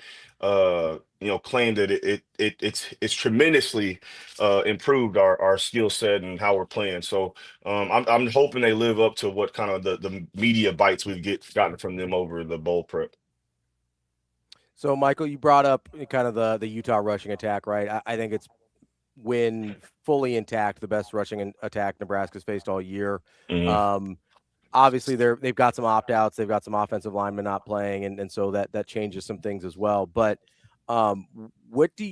claim that it's tremendously improved our skill set and how we're playing. So I'm hoping they live up to what kind of the media bites we've gotten from them over the bowl prep. So, Michael, you brought up kind of the Utah rushing attack, right? I think it's, when fully intact, the best rushing attack Nebraska's faced all year. Mhm. Obviously, they've got some opt-outs. They've got some offensive linemen not playing, and so that changes some things as well. But how much do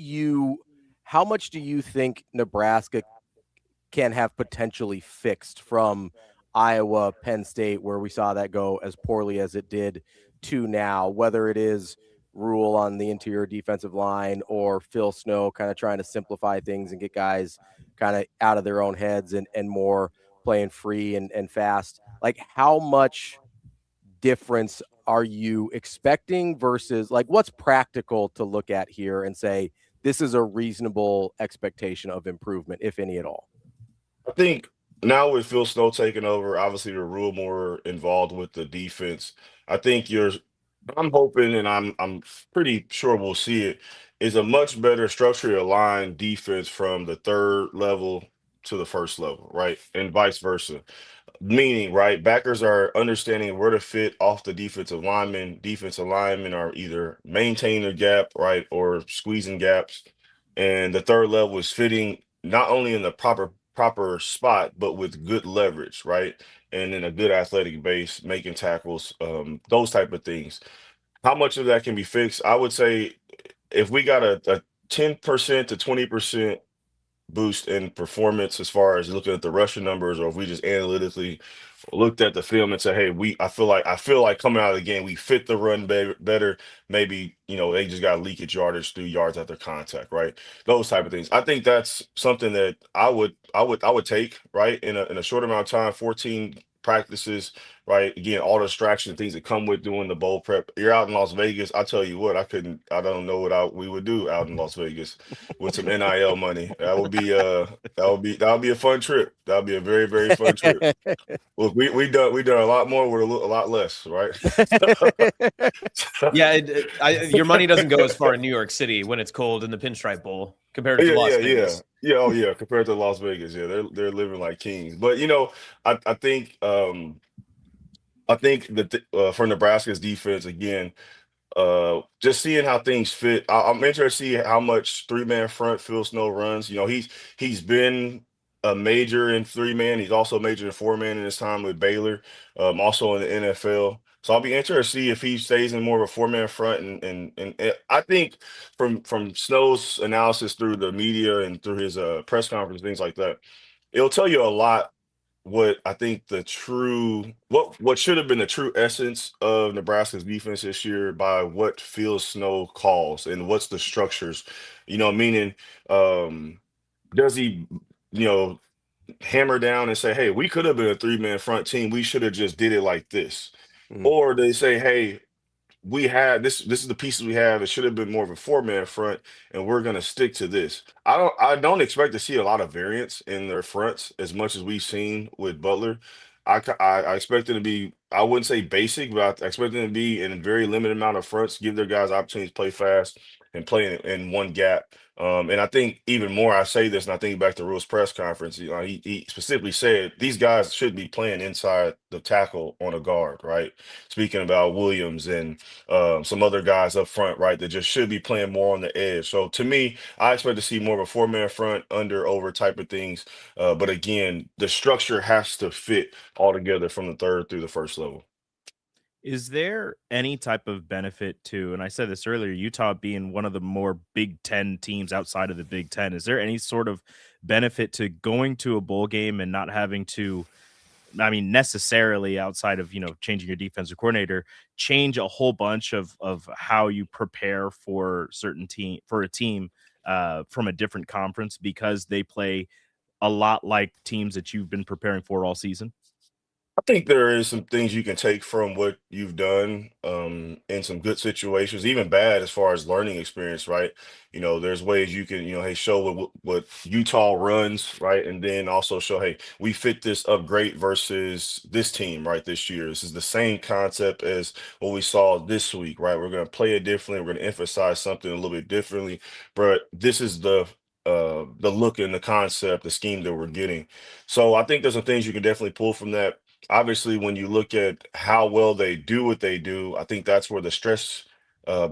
you think Nebraska can have potentially fixed from Iowa, Penn State, where we saw that go as poorly as it did, to now, whether it is Rule on the interior defensive line or Phil Snow kind of trying to simplify things and get guys kind of out of their own heads and more playing free and fast? Like, how much difference are you expecting versus, like, what's practical to look at here and say, this is a reasonable expectation of improvement, if any at all? I think now with Phil Snow taking over, obviously you're real more involved with the defense. I think I'm hoping, and I'm pretty sure we'll see it, is a much better structurally aligned defense from the third level to the first level, right? And vice versa. Meaning, right, backers are understanding where to fit off the defensive linemen. Defensive linemen are either maintaining the gap, right, or squeezing gaps. And the third level is fitting not only in the proper spot, but with good leverage, right? And in a good athletic base, making tackles, those type of things. How much of that can be fixed? I would say if we got a 10% to 20% boost in performance as far as looking at the rushing numbers, or if we just analytically looked at the film and said, "Hey, I feel like coming out of the game, we fit the run better. Maybe they just got leakage yardage through yards after contact, right? Those type of things. I think that's something that I would take right in a short amount of time, 14 practices, right? Again, all the distraction things that come with doing the bowl prep. You're out in Las Vegas. I tell you what, I don't know what we would do out in Las Vegas with some NIL money. That would be a fun trip. That would be a very, very fun trip. Look, we done a lot more with a lot less, right? Yeah, your money doesn't go as far in New York City when it's cold in the Pinstripe Bowl compared to Las Vegas. Yeah. Oh yeah, compared to Las Vegas, yeah, they're living like kings. But I think that for Nebraska's defense again, just seeing how things fit. I'm interested to see how much three-man front Phil Snow runs. He's been a major in three-man. He's also a major in four-man in his time with Baylor, also in the NFL. So I'll be interested to see if he stays in more of a four-man front. And I think from Snow's analysis through the media and through his press conference, things like that, it'll tell you a lot what I think what should have been the true essence of Nebraska's defense this year by what Phil Snow calls and what's the structures, meaning does he, you know, hammer down and say, hey, we could have been a three-man front team. We should have just did it like this. Or they say, hey, we had this is the pieces we have. It should have been more of a four-man front, and we're gonna stick to this. I don't expect to see a lot of variance in their fronts as much as we've seen with Butler. I expect it to be, I wouldn't say basic, but I expect them to be in a very limited amount of fronts, give their guys opportunities to play fast and play in one gap. And I think even more, I say this, and I think back to Rule's press conference. He specifically said these guys should be playing inside the tackle on a guard, right? Speaking about Williams and some other guys up front, right, that just should be playing more on the edge. So to me, I expect to see more of a four-man front, under, over type of things. But again, the structure has to fit all together from the third through the first level. Is there any type of benefit to, and I said this earlier, Utah being one of the more Big Ten teams outside of the Big Ten, is there any sort of benefit to going to a bowl game and not having to, I mean, necessarily outside of, changing your defensive coordinator, change a whole bunch of how you prepare for a team from a different conference because they play a lot like teams that you've been preparing for all season? I think there is some things you can take from what you've done in some good situations, even bad as far as learning experience, right? There's ways you can, hey, show what Utah runs, right? And then also show, hey, we fit this up great versus this team, right, this year. This is the same concept as what we saw this week, right? We're going to play it differently. We're going to emphasize something a little bit differently, but this is the look and the concept, the scheme that we're getting. So I think there's some things you can definitely pull from that. Obviously, when you look at how well they do what they do, I think that's where the stress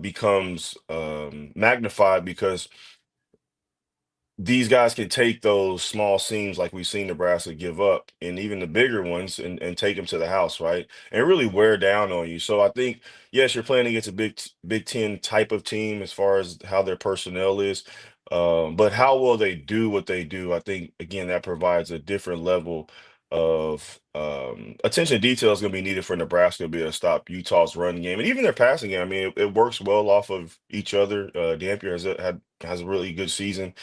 becomes magnified, because these guys can take those small seams like we've seen Nebraska give up, and even the bigger ones, and take them to the house, right? And really wear down on you. So I think, yes, you're playing against a Big Ten type of team as far as how their personnel is. But how well they do what they do, I think, again, that provides a different level of attention to detail is going to be needed for Nebraska to be able to stop Utah's run game and even their passing game. I mean, it works well off of each other. Dampier has a really good season,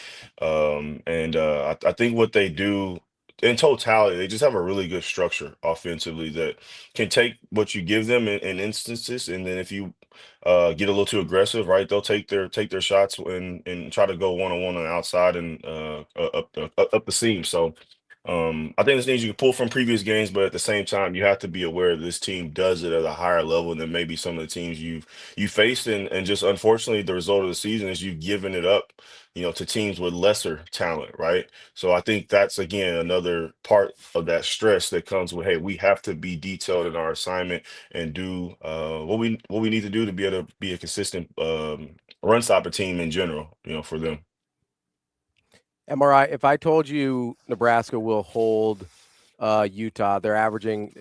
and I think what they do in totality, they just have a really good structure offensively that can take what you give them in instances, and then if you get a little too aggressive, right, they'll take their shots and try to go one-on-one on the outside and up the seam. So I think there's things you can pull from previous games, but at the same time, you have to be aware that this team does it at a higher level than maybe some of the teams you faced, and just unfortunately, the result of the season is you've given it up, to teams with lesser talent, right? So I think that's again another part of that stress that comes with, hey, we have to be detailed in our assignment and do what we need to do to be able to be a consistent run stopper team in general, for them. MRI, if I told you Nebraska will hold Utah's averaging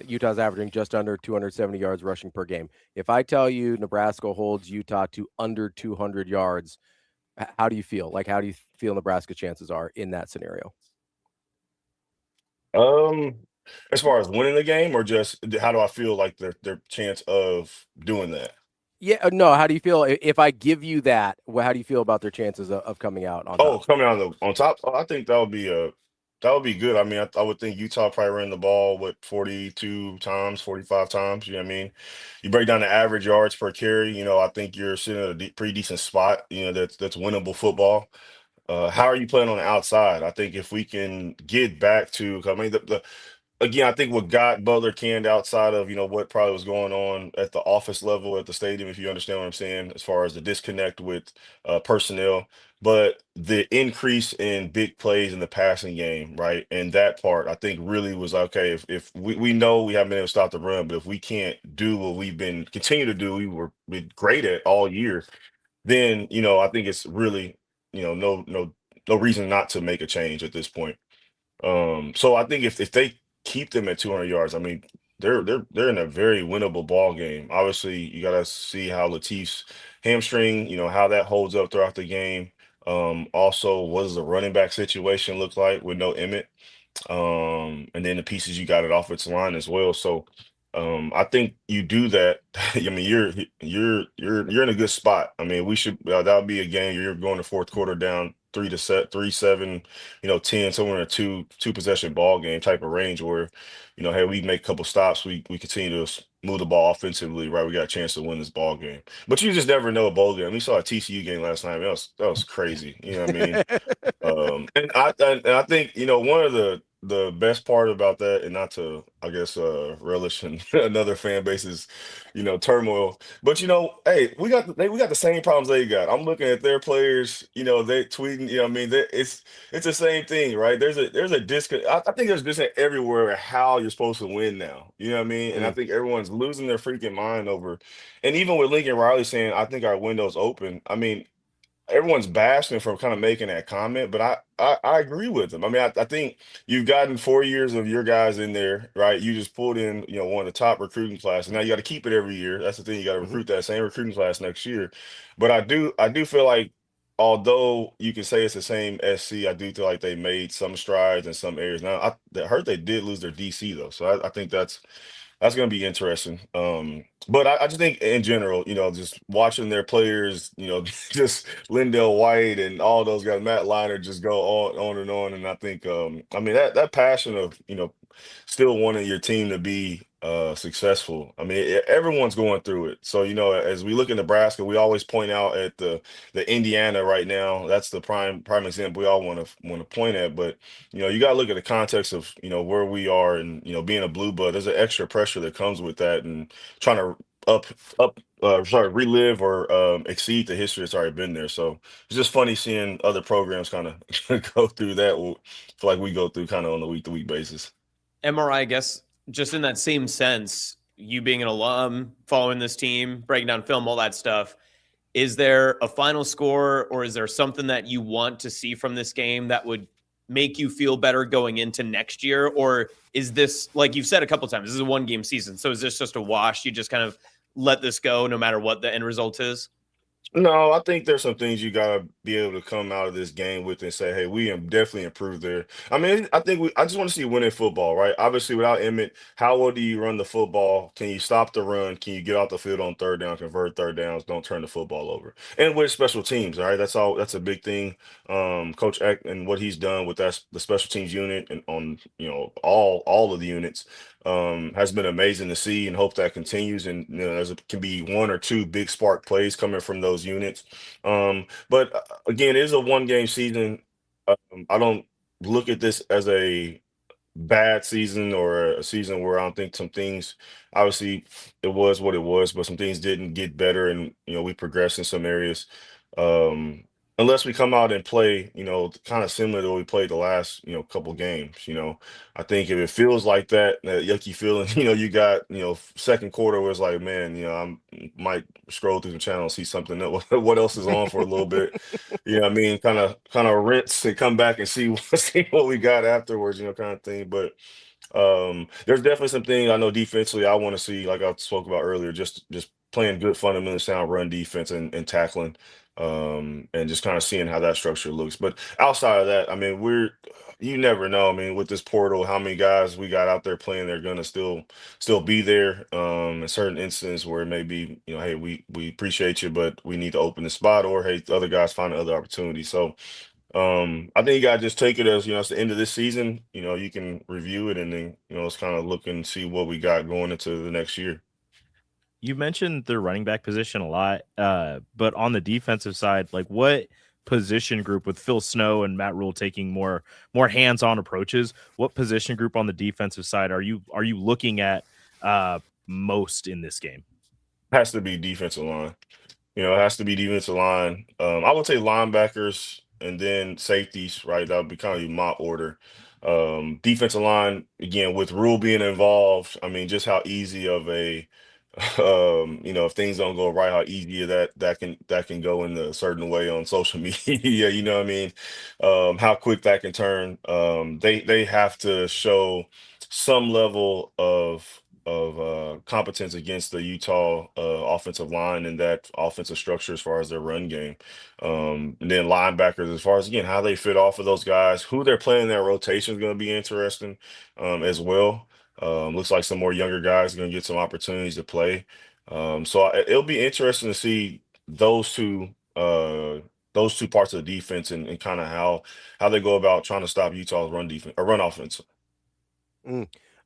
just under 270 yards rushing per game. If I tell you Nebraska holds Utah to under 200 yards, how do you feel? Like, how do you feel Nebraska's chances are in that scenario? As far as winning the game, or just how do I feel like their chance of doing that? Yeah, no. How do you feel if I give you that? How do you feel about their chances of coming out on Oh, top? coming out on top. I think that would be good. I mean, I would think Utah probably ran the ball 42 times, 45 times. You know what I mean? You break down the average yards per carry. I think you're sitting at a pretty decent spot. That's winnable football. How are you playing on the outside? I think if we can get back to, I mean, again, I think what got Butler canned outside of, what probably was going on at the office level at the stadium, if you understand what I'm saying, as far as the disconnect with personnel, but the increase in big plays in the passing game, right? And that part, I think, really was okay. If we know we haven't been able to stop the run, but if we can't do what we've been continue to do, been great at all year, then, I think it's really, no reason not to make a change at this point. So I think if they keep them at 200 yards, I mean, they're in a very winnable ball game. Obviously, you got to see how Latif's hamstring, how that holds up throughout the game. Also, what does the running back situation look like with no Emmett? And then the pieces you got at offensive line as well. So I think you do that. I mean, you're in a good spot. I mean, we should that would be a game you're going to fourth quarter down 3-7, 10, somewhere in a two possession ball game type of range where, hey, we make a couple stops, we continue to move the ball offensively, right? We got a chance to win this ball game. But you just never know a bowl game. We saw a TCU game last night. That was crazy. You know what I mean? And I think one of the best part about that, and not to I guess relish in another fan base's turmoil, but hey, we got the same problems they got. I'm looking at their players, they tweeting, what I mean, it's the same thing, right? There's a disconnect. I think there's disconnect everywhere how you're supposed to win now. You know what I mean? And I think everyone's losing their freaking mind over, and even with Lincoln Riley saying, I think our window's open. I mean, everyone's bashing for kind of making that comment, but I agree with him. I mean, I think you've gotten 4 years of your guys in there, right? You just pulled in, one of the top recruiting classes. Now you got to keep it every year. That's the thing. You got to recruit that same recruiting class next year. But I do feel like, although you can say it's the same SC, I do feel like they made some strides in some areas. Now, I heard they did lose their DC though, so I think that's going to be interesting. But I just think in general, just watching their players, just Lindell White and all those guys, Matt Liner, just go on and on. And I think, I mean, that passion of, still wanting your team to be successful. I mean, everyone's going through it. So, as we look at Nebraska, we always point out at the Indiana right now. That's the prime example we all want to point at. But, you got to look at the context of, where we are and, being a blue blood. There's an extra pressure that comes with that and trying to relive or exceed the history that's already been there. So it's just funny seeing other programs kind of go through that. Feel like we go through kind of on a week-to-week basis. MRI, I guess, just in that same sense, you being an alum, following this team, breaking down film, all that stuff, is there a final score or is there something that you want to see from this game that would make you feel better going into next year? Or is this, like you've said a couple of times, this is a one-game season, so is this just a wash? You just kind of let this go no matter what the end result is? No, I think there's some things you gotta be able to come out of this game with and say, "Hey, we definitely improved there." I mean, I think I just want to see winning football, right? Obviously, without Emmett, how well do you run the football? Can you stop the run? Can you get off the field on third down, convert third downs, don't turn the football over? And with special teams, all right, that's all. That's a big thing. Coach Eck and what he's done with the special teams unit and on all of the units has been amazing to see and hope that continues. And there can be one or two big spark plays coming from those units. But again, it is a 1 game season. I don't look at this as a bad season or a season where I don't think some things, obviously, it was what it was, but some things didn't get better, and we progressed in some areas. Um, Unless we come out and play, kind of similar to what we played the last, couple games. I think if it feels like that yucky feeling, you got, second quarter was like, man, I might scroll through the channel and see something that what else is on for a little bit. I mean, kind of rinse and come back and see see what we got afterwards, kind of thing. But there's definitely some things I know defensively I want to see, like I spoke about earlier, just playing good fundamentally sound run defense and tackling, and just kind of seeing how that structure looks. But outside of that, I mean, you never know. I mean, with this portal, how many guys we got out there playing, they're gonna still be there. In certain instances where it may be, hey, we appreciate you, but we need to open the spot, or hey, other guys find other opportunities. So I think you gotta just take it as, it's the end of this season. You can review it and then, let's kind of look and see what we got going into the next year. You mentioned the running back position a lot, but on the defensive side, like what position group with Phil Snow and Matt Rule taking more hands-on approaches, what position group on the defensive side are you looking at most in this game? Has to be defensive line. It has to be defensive line. I would say linebackers and then safeties, right? That would be kind of my order. Defensive line, again, with Rule being involved, I mean, just how easy of a if things don't go right, how easy that can go in a certain way on social media, you know what I mean? How quick that can turn. They have to show some level of competence against the Utah offensive line and that offensive structure as far as their run game. And then linebackers, as far as again how they fit off of those guys, who they're playing in their rotation is going to be interesting as well. Looks like some more younger guys are going to get some opportunities to play. It'll be interesting to see those two parts of the defense and kind of how they go about trying to stop Utah's run defense or run offense.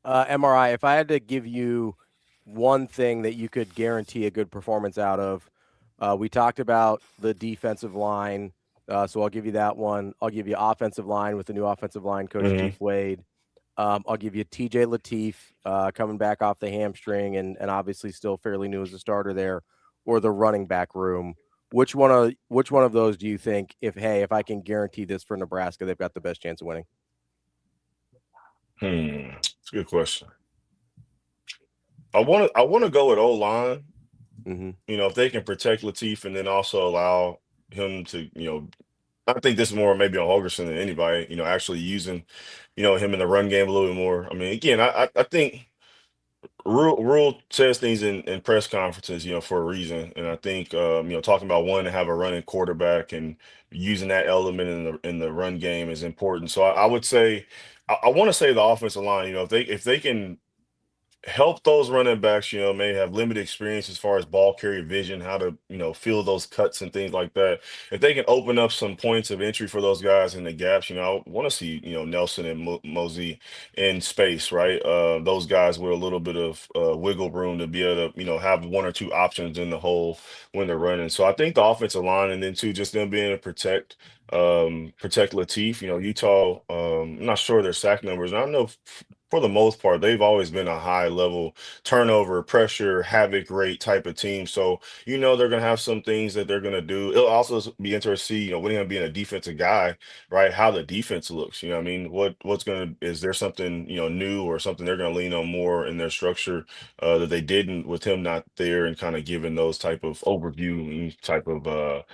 MRI, if I had to give you one thing that you could guarantee a good performance out of, we talked about the defensive line, so I'll give you that one. I'll give you offensive line with the new offensive line coach, Chief Wade. I'll give you TJ Lateef coming back off the hamstring and obviously still fairly new as a starter there, or the running back room. Which one of those do you think, if I can guarantee this for Nebraska, they've got the best chance of winning? It's a good question. I want to go with O-line. If they can protect Lateef and then also allow him to, I think this is more maybe on Holgerson than anybody, actually using, him in the run game a little bit more. I mean, again, I think Rule says things in press conferences, for a reason. And I think, talking about wanting to have a running quarterback and using that element in the run game is important. So I would say, I want to say the offensive line, if they can help those running backs, may have limited experience as far as ball carrier vision, how to, feel those cuts and things like that. If they can open up some points of entry for those guys in the gaps, I want to see, Nelson and Mosey in space, right? Those guys with a little bit of wiggle room to be able to, have one or two options in the hole when they're running. So I think the offensive line, and then too, just them being able to protect Lateef. Utah, I'm not sure their sack numbers. I know for the most part, they've always been a high level turnover, pressure, havoc rate type of team. So, they're going to have some things that they're going to do. It'll also be interesting to see, when they're going to be a defensive guy, right? How the defense looks, I mean, is there something, new or something they're going to lean on more in their structure that they didn't with him not there, and kind of giving those type of overview and type of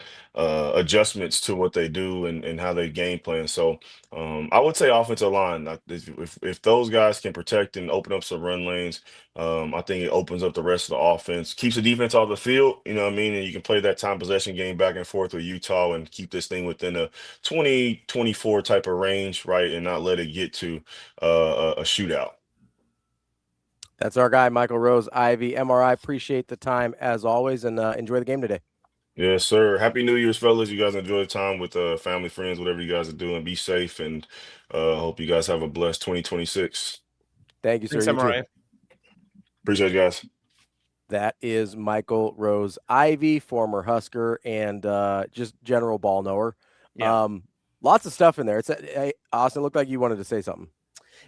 adjustments to what they do and how they game plan. So I would say offensive line. If those guys guys can protect and open up some run lanes, I think it opens up the rest of the offense, keeps the defense off the field, you know what I mean? And you can play that time possession game back and forth with Utah and keep this thing within a 20-24 type of range, right? And not let it get to a shootout. That's our guy, Michael Rose-Ivey. MRI, appreciate the time as always, and enjoy the game today. Yes, sir. Happy New Year's, fellas. You guys enjoy the time with family, friends, whatever you guys are doing. Be safe, and hope you guys have a blessed 2026. Thank you, sir. Thanks, You MRI. too. Appreciate you guys. That is Michael Rose-Ivey, former Husker and just general ball knower. Yeah. Lots of stuff in there. Hey, Austin, it looked like you wanted to say something.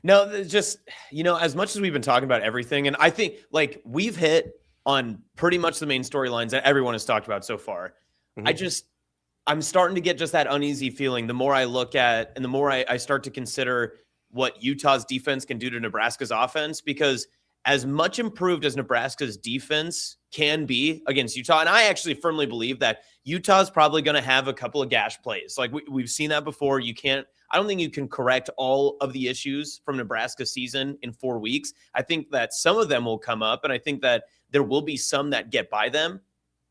No, it's just, as much as we've been talking about everything, and I think like we've hit on pretty much the main storylines that everyone has talked about so far. Mm-hmm. I'm starting to get just that uneasy feeling the more I look at and the more I start to consider what Utah's defense can do to Nebraska's offense, because as much improved as Nebraska's defense can be against Utah, and I actually firmly believe that Utah's probably going to have a couple of gash plays. Like we've seen that before. I don't think you can correct all of the issues from Nebraska's season in 4 weeks. I think that some of them will come up, and I think that there will be some that get by them.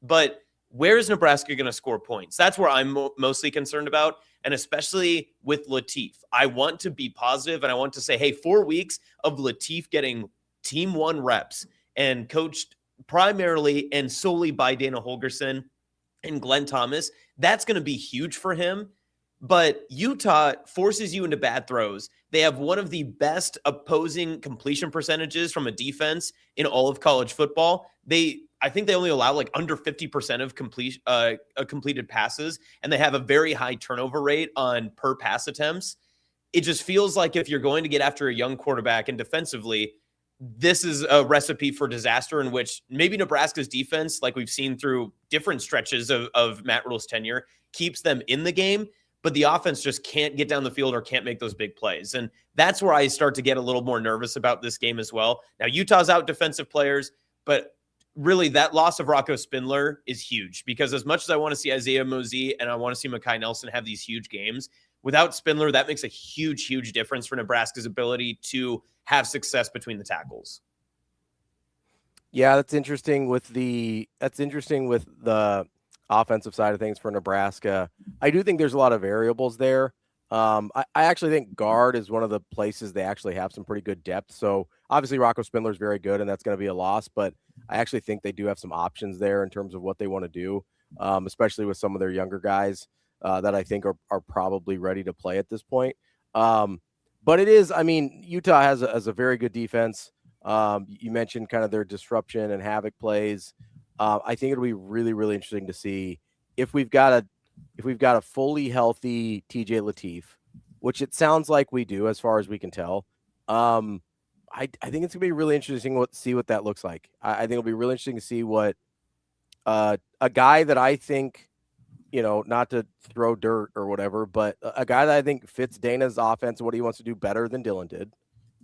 But where is Nebraska going to score points? That's where I'm mostly concerned about, and especially with Latif. I want to be positive, and I want to say, hey, 4 weeks of Latif getting Team 1 reps and coached primarily and solely by Dana Holgorsen and Glenn Thomas, that's going to be huge for him. But Utah forces you into bad throws. They have one of the best opposing completion percentages from a defense in all of college football. I think they only allow like under 50% of completed passes, and they have a very high turnover rate on per pass attempts. It just feels like if you're going to get after a young quarterback and defensively, this is a recipe for disaster in which maybe Nebraska's defense, like we've seen through different stretches of Matt Rule's tenure, keeps them in the game, but the offense just can't get down the field or can't make those big plays. And that's where I start to get a little more nervous about this game as well. Now, Utah's out defensive players, but really that loss of Rocco Spindler is huge, because as much as I want to see Isaiah Mosey and I want to see Mekhi Nelson have these huge games, without Spindler, that makes a huge, huge difference for Nebraska's ability to have success between the tackles. Yeah, that's interesting with the offensive side of things for Nebraska. I do think there's a lot of variables there. I actually think guard is one of the places they actually have some pretty good depth. So obviously Rocco Spindler is very good, and that's going to be a loss, but I actually think they do have some options there in terms of what they want to do, especially with some of their younger guys that I think are probably ready to play at this point. But it is, Utah has a very good defense. You mentioned kind of their disruption and havoc plays. I think it'll be really, really interesting to see if we've got a fully healthy TJ Latif, which it sounds like we do as far as we can tell. I think it's gonna be really interesting to see what that looks like. I think it'll be really interesting to see what a guy that I think, not to throw dirt or whatever, but a guy that I think fits Dana's offense and what he wants to do better than Dylan did.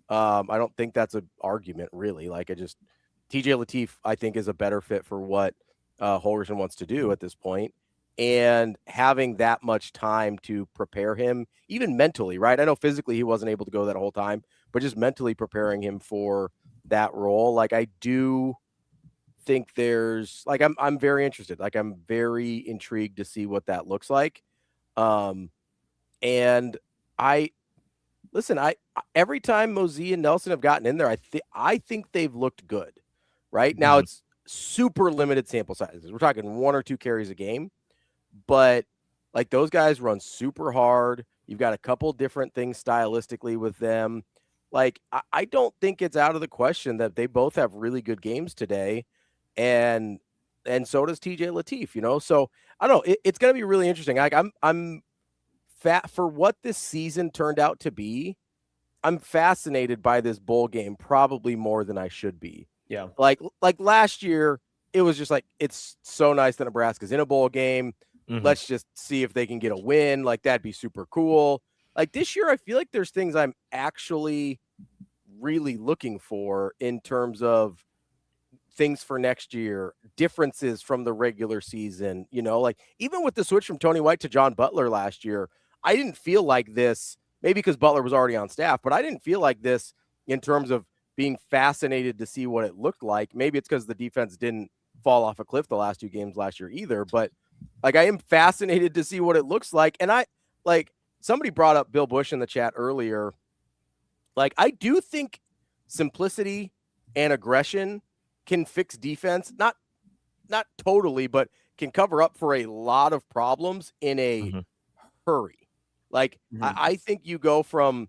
I don't think that's an argument, really. TJ Latif, I think, is a better fit for what Holgorsen wants to do at this point. And having that much time to prepare him, even mentally, right? I know physically he wasn't able to go that whole time, but just mentally preparing him for that role. I do think there's I'm very interested. I'm very intrigued to see what that looks like. And every time Mosey and Nelson have gotten in there, I think they've looked good. Right now, it's super limited sample sizes. We're talking 1 or 2 carries a game, but those guys run super hard. You've got a couple different things stylistically with them. I don't think it's out of the question that they both have really good games today, and so does TJ Latif. So I don't know. It's going to be really interesting. I'm fat for what this season turned out to be. I'm fascinated by this bowl game probably more than I should be. Yeah. Like last year, it was just it's so nice that Nebraska's in a bowl game. Mm-hmm. Let's just see if they can get a win. That'd be super cool. This year, I feel like there's things I'm actually really looking for in terms of things for next year, differences from the regular season. Even with the switch from Tony White to John Butler last year, I didn't feel like this, maybe because Butler was already on staff, but I didn't feel like this in terms of being fascinated to see what it looked like. Maybe it's because the defense didn't fall off a cliff the last 2 games last year either, but like I am fascinated to see what it looks like. And I like somebody brought up Bill Bush in the chat earlier. Like I do think simplicity and aggression can fix defense, not totally, but can cover up for a lot of problems in a hurry. Like I think you go from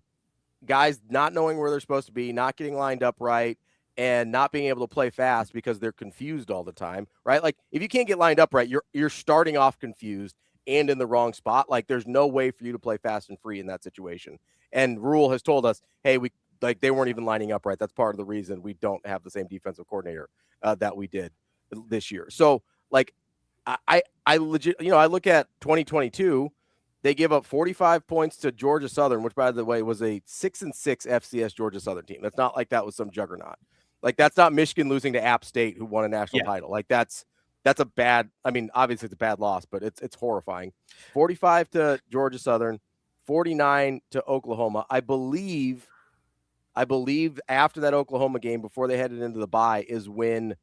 guys not knowing where they're supposed to be, not getting lined up right, and not being able to play fast because they're confused all the time, right? Like if you can't get lined up right, you're starting off confused and in the wrong spot. Like there's no way for you to play fast and free in that situation. And Rule has told us, hey, they weren't even lining up right. That's part of the reason we don't have the same defensive coordinator that we did this year. So like I legit, I look at 2022. They give up 45 points to Georgia Southern, which, by the way, was a 6-6 FCS Georgia Southern team. That's not like that was some juggernaut. Like, that's not Michigan losing to App State, who won a national title. Like, that's a bad – I mean, obviously it's a bad loss, but it's horrifying. 45 to Georgia Southern, 49 to Oklahoma. I believe after that Oklahoma game, before they headed into the bye, is when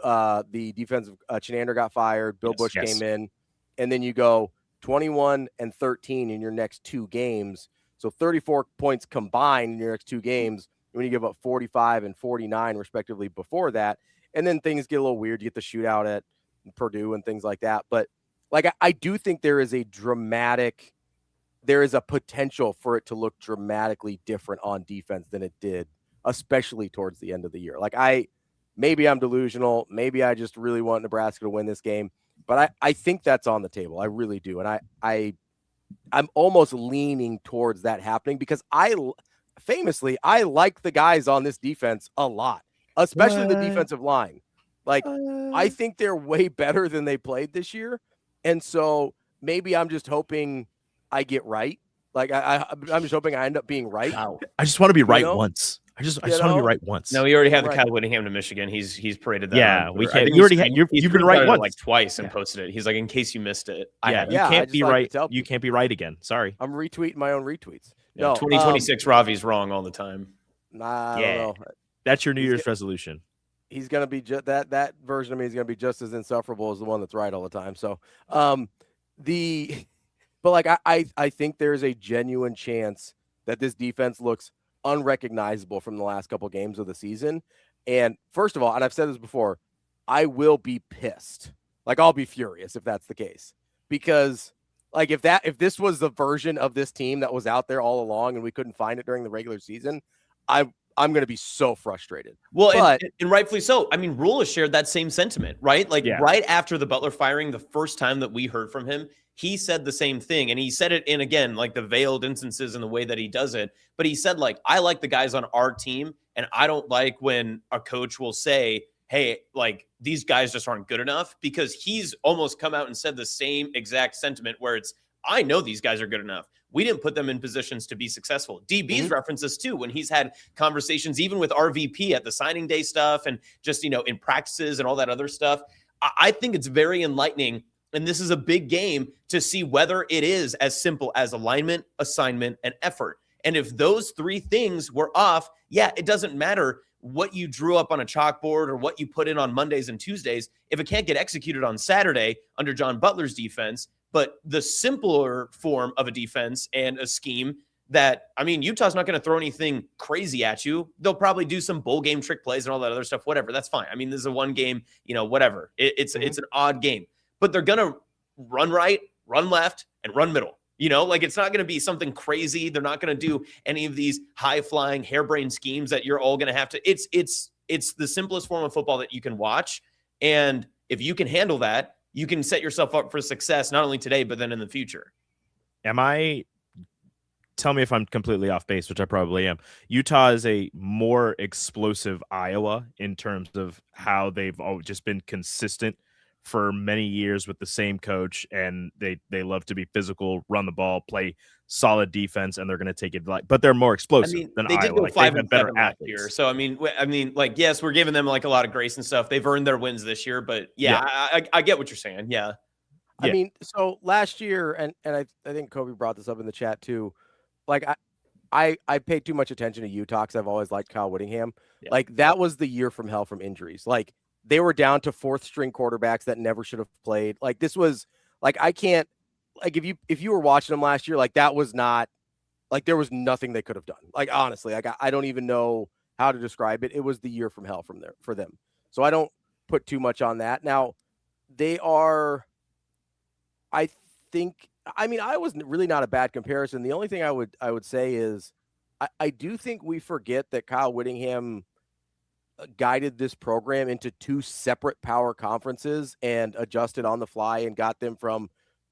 the defensive Chenander got fired, Bill Bush came in, and then you go – 21 and 13 in your next 2 games. So 34 points combined in your next 2 games when you give up 45 and 49 respectively before that. And then things get a little weird. You get the shootout at Purdue and things like that. But like, I do think there is a potential for it to look dramatically different on defense than it did, especially towards the end of the year. Like maybe I'm delusional. Maybe I just really want Nebraska to win this game. But I think that's on the table. I really do. And I'm almost leaning towards that happening because I like the guys on this defense a lot, especially the defensive line. Like, I think they're way better than they played this year. And so maybe I'm just hoping I get right. Like, I'm just hoping I end up being right. Wow. I just want to be right once. I just want to be right once. No, we already have the Cal Whittingham to Michigan. He's paraded that. Yeah, we can't. You've been right once, like twice, and posted it. He's like, in case you missed it. You can't be right. You can't be right again. Sorry. I'm retweeting my own retweets. No, 2026 Ravi's wrong all the time. Nah, I don't know. That's your New Year's resolution. He's gonna be that version of me is gonna be just as insufferable as the one that's right all the time. So, but like I think there's a genuine chance that this defense looks unrecognizable from the last couple games of the season. And first of all, and I've said this before, I will be pissed. Like, I'll be furious if that's the case, because like if this was the version of this team that was out there all along and we couldn't find it during the regular season, I'm going to be so frustrated. Well, and rightfully so. I mean, Rule has shared that same sentiment, right? Like right after the Butler firing, the first time that we heard from him, he said the same thing. And he said it in, again, like the veiled instances in the way that he does it. But he said, like, I like the guys on our team, and I don't like when a coach will say, hey, like, these guys just aren't good enough, because he's almost come out and said the same exact sentiment where it's, I know these guys are good enough. We didn't put them in positions to be successful. DB's references too, when he's had conversations, even with RVP at the signing day stuff and just, in practices and all that other stuff. I think it's very enlightening. And this is a big game to see whether it is as simple as alignment, assignment, and effort. And if those 3 things were off, it doesn't matter what you drew up on a chalkboard or what you put in on Mondays and Tuesdays. If it can't get executed on Saturday under John Butler's defense, but the simpler form of a defense and a scheme that, I mean, Utah's not going to throw anything crazy at you. They'll probably do some bowl game trick plays and all that other stuff, whatever. That's fine. I mean, this is a 1 game, whatever. It's an odd game. But they're going to run right, run left, and run middle. Like, it's not going to be something crazy. They're not going to do any of these high-flying, harebrained schemes that you're all going to have to. It's the simplest form of football that you can watch. And if you can handle that, you can set yourself up for success, not only today, but then in the future. Tell me if I'm completely off base, which I probably am. Utah is a more explosive Iowa in terms of how they've just been consistent for many years with the same coach, and they love to be physical, run the ball, play solid defense, and they're going to take it. But they're more explosive than they Iowa. Did go 5-7 last year. So I mean, like, yes, we're giving them like a lot of grace and stuff. They've earned their wins this year, but I get what you're saying. Yeah. I mean, so last year, and I think Kobe brought this up in the chat too. Like, I pay too much attention to Utah because I've always liked Kyle Whittingham. Yeah. Like, that was the year from hell from injuries. Like, they were down to fourth string quarterbacks that never should have played. Like, this was like, I can't, like, if you were watching them last year, like, that was not, like, there was nothing they could have done. Like, honestly, like, I don't even know how to describe it. It was the year from hell from there for them. So I don't put too much on that. Now, they are, I think, I mean, I was really not a bad comparison. The only thing I would say is I do think we forget that Kyle Whittingham guided this program into two separate power conferences and adjusted on the fly and got them from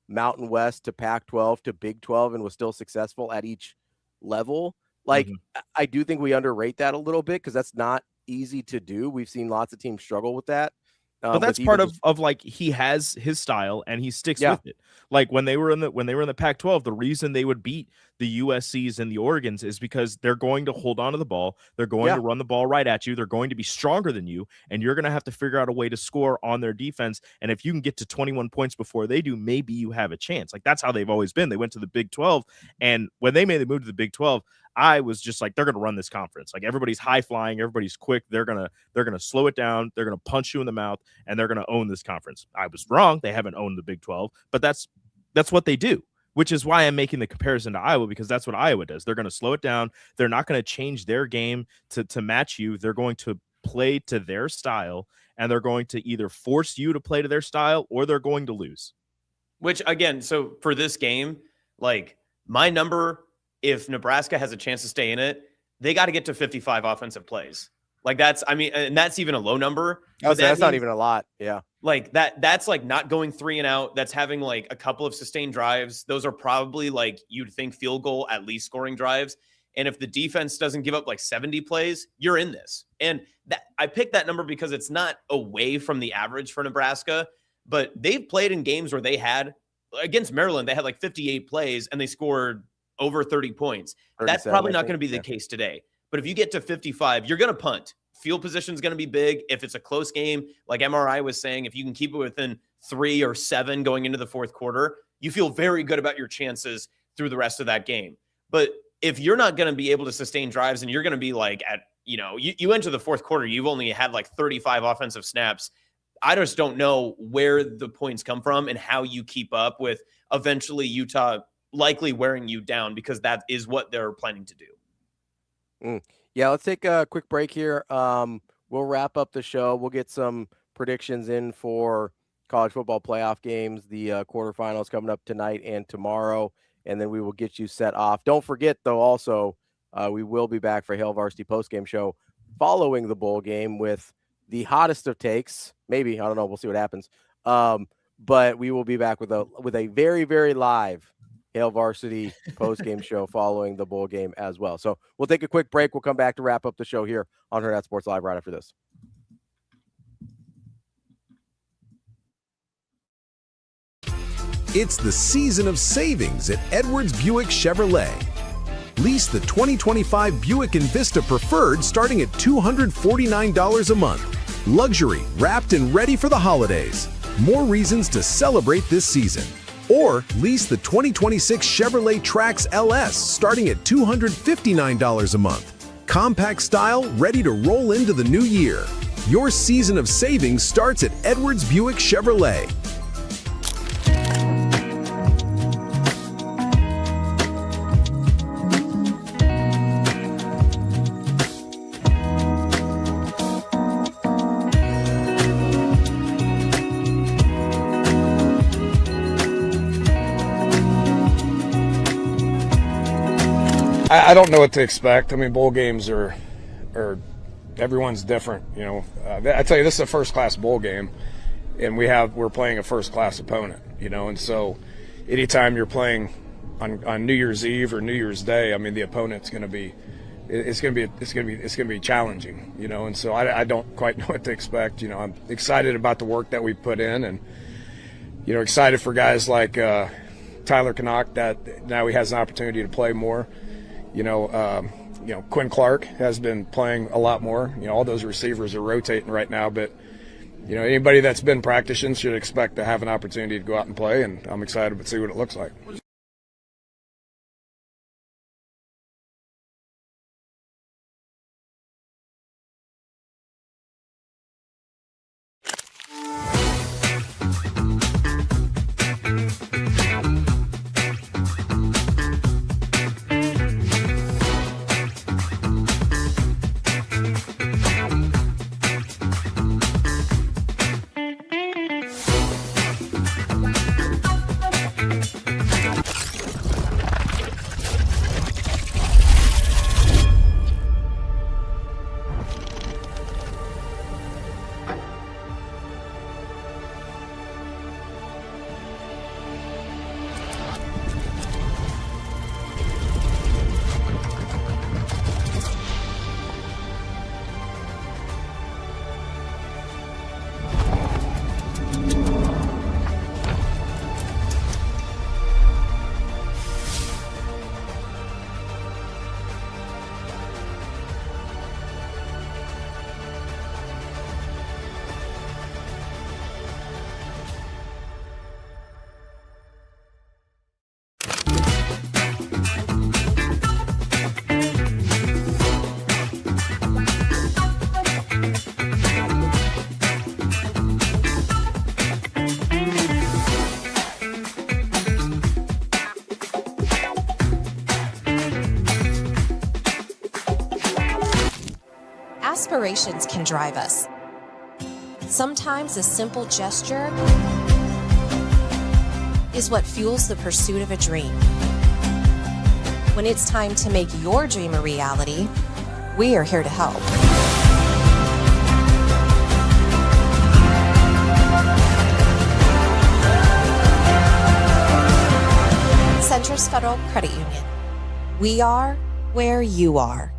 Mountain West to Pac-12 to Big 12 and was still successful at each level. Like, I do think we underrate that a little bit because that's not easy to do. We've seen lots of teams struggle with that. But that's part of like, he has his style and he sticks with it. Like, when they were in the Pac-12, the reason they would beat the USCs and the Oregons is because they're going to hold on to the ball. They're going to run the ball right at you. They're going to be stronger than you, and you're going to have to figure out a way to score on their defense. And if you can get to 21 points before they do, maybe you have a chance. Like, that's how they've always been. They went to the Big 12, and when they made the move to the Big 12, I was just like, they're going to run this conference. Like, everybody's high flying, everybody's quick. They're going to slow it down. They're going to punch you in the mouth, and they're going to own this conference. I was wrong. They haven't owned the Big 12, but that's what they do, which is why I'm making the comparison to Iowa, because that's what Iowa does. They're going to slow it down. They're not going to change their game to match you. They're going to play to their style, and they're going to either force you to play to their style or they're going to lose. Which, again, so for this game, like, my number, if Nebraska has a chance to stay in it, they got to get to 55 offensive plays. Like, that's, I mean, and that's even a low number. That's not even a lot. Yeah. Like, that's like not going 3 and out. That's having like a couple of sustained drives. Those are probably, like, you'd think field goal, at least scoring drives. And if the defense doesn't give up like 70 plays, you're in this. And that, I picked that number because it's not away from the average for Nebraska, but they've played in games where they had, against Maryland, they had like 58 plays and they scored over 30 points. That's probably not going to be the case today. But if you get to 55, you're going to punt. Field position is going to be big. If it's a close game, like MRI was saying, if you can keep it within 3 or 7 going into the fourth quarter, you feel very good about your chances through the rest of that game. But if you're not going to be able to sustain drives and you're going to be like at, you enter the fourth quarter, you've only had like 35 offensive snaps. I just don't know where the points come from and how you keep up with eventually Utah likely wearing you down, because that is what they're planning to do. Yeah, let's take a quick break here. We'll wrap up the show. We'll get some predictions in for college football playoff games, the quarterfinals coming up tonight and tomorrow, and then we will get you set off. Don't forget, though, also, we will be back for Hail Varsity postgame show following the bowl game with the hottest of takes. Maybe, I don't know. We'll see what happens. But we will be back with a very, very live Hail Varsity post-game show following the bowl game as well. So we'll take a quick break. We'll come back to wrap up the show here on Hurrdat Sports Live right after this. It's the season of savings at Edwards Buick Chevrolet. Lease the 2025 Buick Envista Preferred starting at $249 a month. Luxury, wrapped and ready for the holidays. More reasons to celebrate this season. Or lease the 2026 Chevrolet Trax LS starting at $259 a month. Compact style, ready to roll into the new year. Your season of savings starts at Edwards Buick Chevrolet. I don't know what to expect. I mean, bowl games are everyone's different. I tell you, this is a first-class bowl game, and we're playing a first-class opponent. And so, anytime you're playing on New Year's Eve or New Year's Day, I mean, the opponent's going to be challenging. And so I don't quite know what to expect. I'm excited about the work that we put in, and excited for guys like Tyler Knock that now he has an opportunity to play more. Quinn Clark has been playing a lot more. All those receivers are rotating right now, but anybody that's been practicing should expect to have an opportunity to go out and play, and I'm excited to see what it looks like. Aspirations can drive us. Sometimes a simple gesture is what fuels the pursuit of a dream. When it's time to make your dream a reality, we are here to help. Centris Federal Credit Union. We are where you are.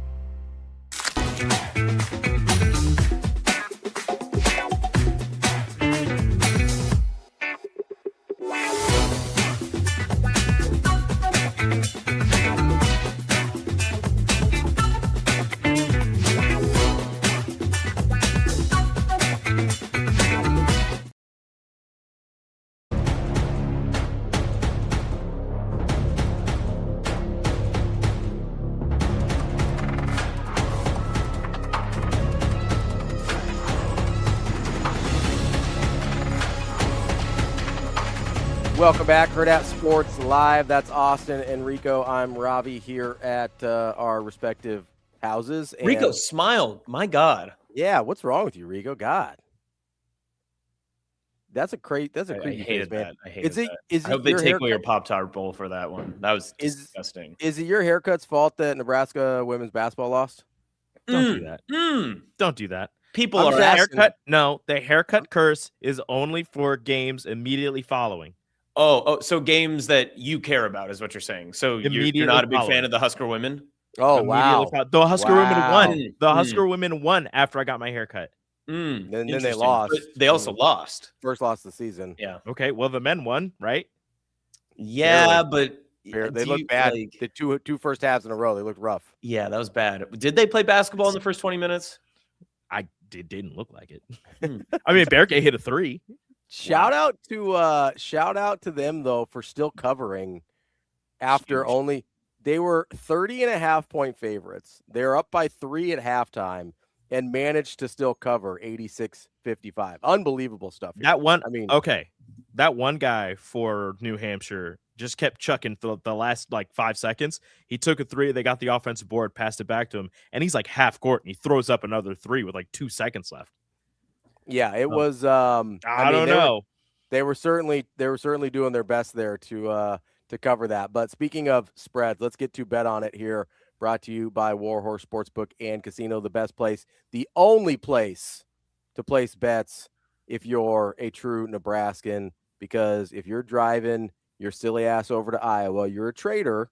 Welcome back, Hurrdat Sports Live. That's Austin and Rico. I'm Ravi here at our respective houses. And Rico smiled. My God. Yeah, what's wrong with you, Rico? God, that's a creepy I hated face, man. that. I hated that. Is I it hope they your take away your haircut? Pop-Tart bowl for that one. That was disgusting. Is it your haircut's fault that Nebraska women's basketball lost? Don't do that. Don't do that. People I'm are just The asking. haircut. No, the haircut curse is only for games immediately following. Oh, so games that you care about is what you're saying. So you're Immediately not a big fan following. of the Husker women? Oh, Immediately wow. The Husker women Wow. won. The Husker women won after I got my haircut. Then they Interesting. lost. But they also lost. First loss of the season. Yeah. Okay, well the men won, right? Yeah, but They looked bad. The two first halves in a row, they looked rough. Yeah, that was bad. Did they play basketball in the first 20 minutes? Didn't look like it. I mean, Berke hit a 3. Shout out to them though for still covering after only they were 30.5-point favorites. They're up by 3 at halftime and managed to still cover 86-55. Unbelievable stuff here. That one, I mean, okay, that one guy for New Hampshire just kept chucking for the last 5 seconds. He took a 3. They got the offensive board, passed it back to him, and he's half court, and he throws up another 3 with 2 seconds left. yeah, it was. I don't know. They were certainly doing their best there to cover that. But speaking of spreads, let's get to Bet on It here. Brought to you by Warhorse Sportsbook and Casino, the best place, the only place to place bets if you're a true Nebraskan. Because if you're driving your silly ass over to Iowa, you're a traitor,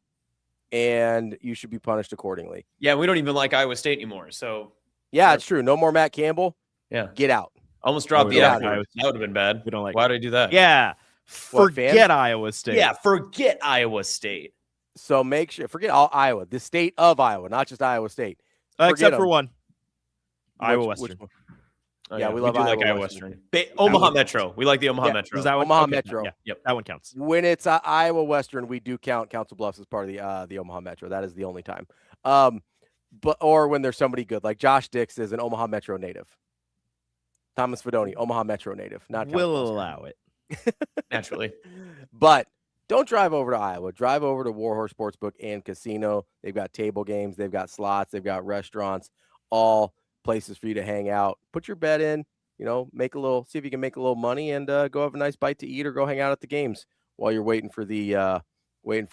and you should be punished accordingly. Yeah, we don't even like Iowa State anymore. So yeah, it's true. No more Matt Campbell. Yeah, get out. Almost dropped the get F. out. That would have been bad. We don't like. Why did I do that? Yeah, forget Iowa State. Yeah, forget Iowa State. So make sure forget all Iowa, the state of Iowa, not just Iowa State. Except for one, Iowa Western. Oh, yeah, we love Iowa Western. Omaha Metro. We like the Omaha Metro. Is that one? Omaha Okay, Metro. Yeah, yep, that one counts. When it's Iowa Western, we do count Council Bluffs as part of the Omaha Metro. That is the only time. Or when there's somebody good, like Josh Dix is an Omaha Metro native. Thomas Fedoni, Omaha Metro native. We'll allow it. Naturally. But don't drive over to Iowa. Drive over to Warhorse Sportsbook and Casino. They've got table games. They've got slots. They've got restaurants. All places for you to hang out. Put your bet in. See if you can make a little money and go have a nice bite to eat or go hang out at the games while you're waiting for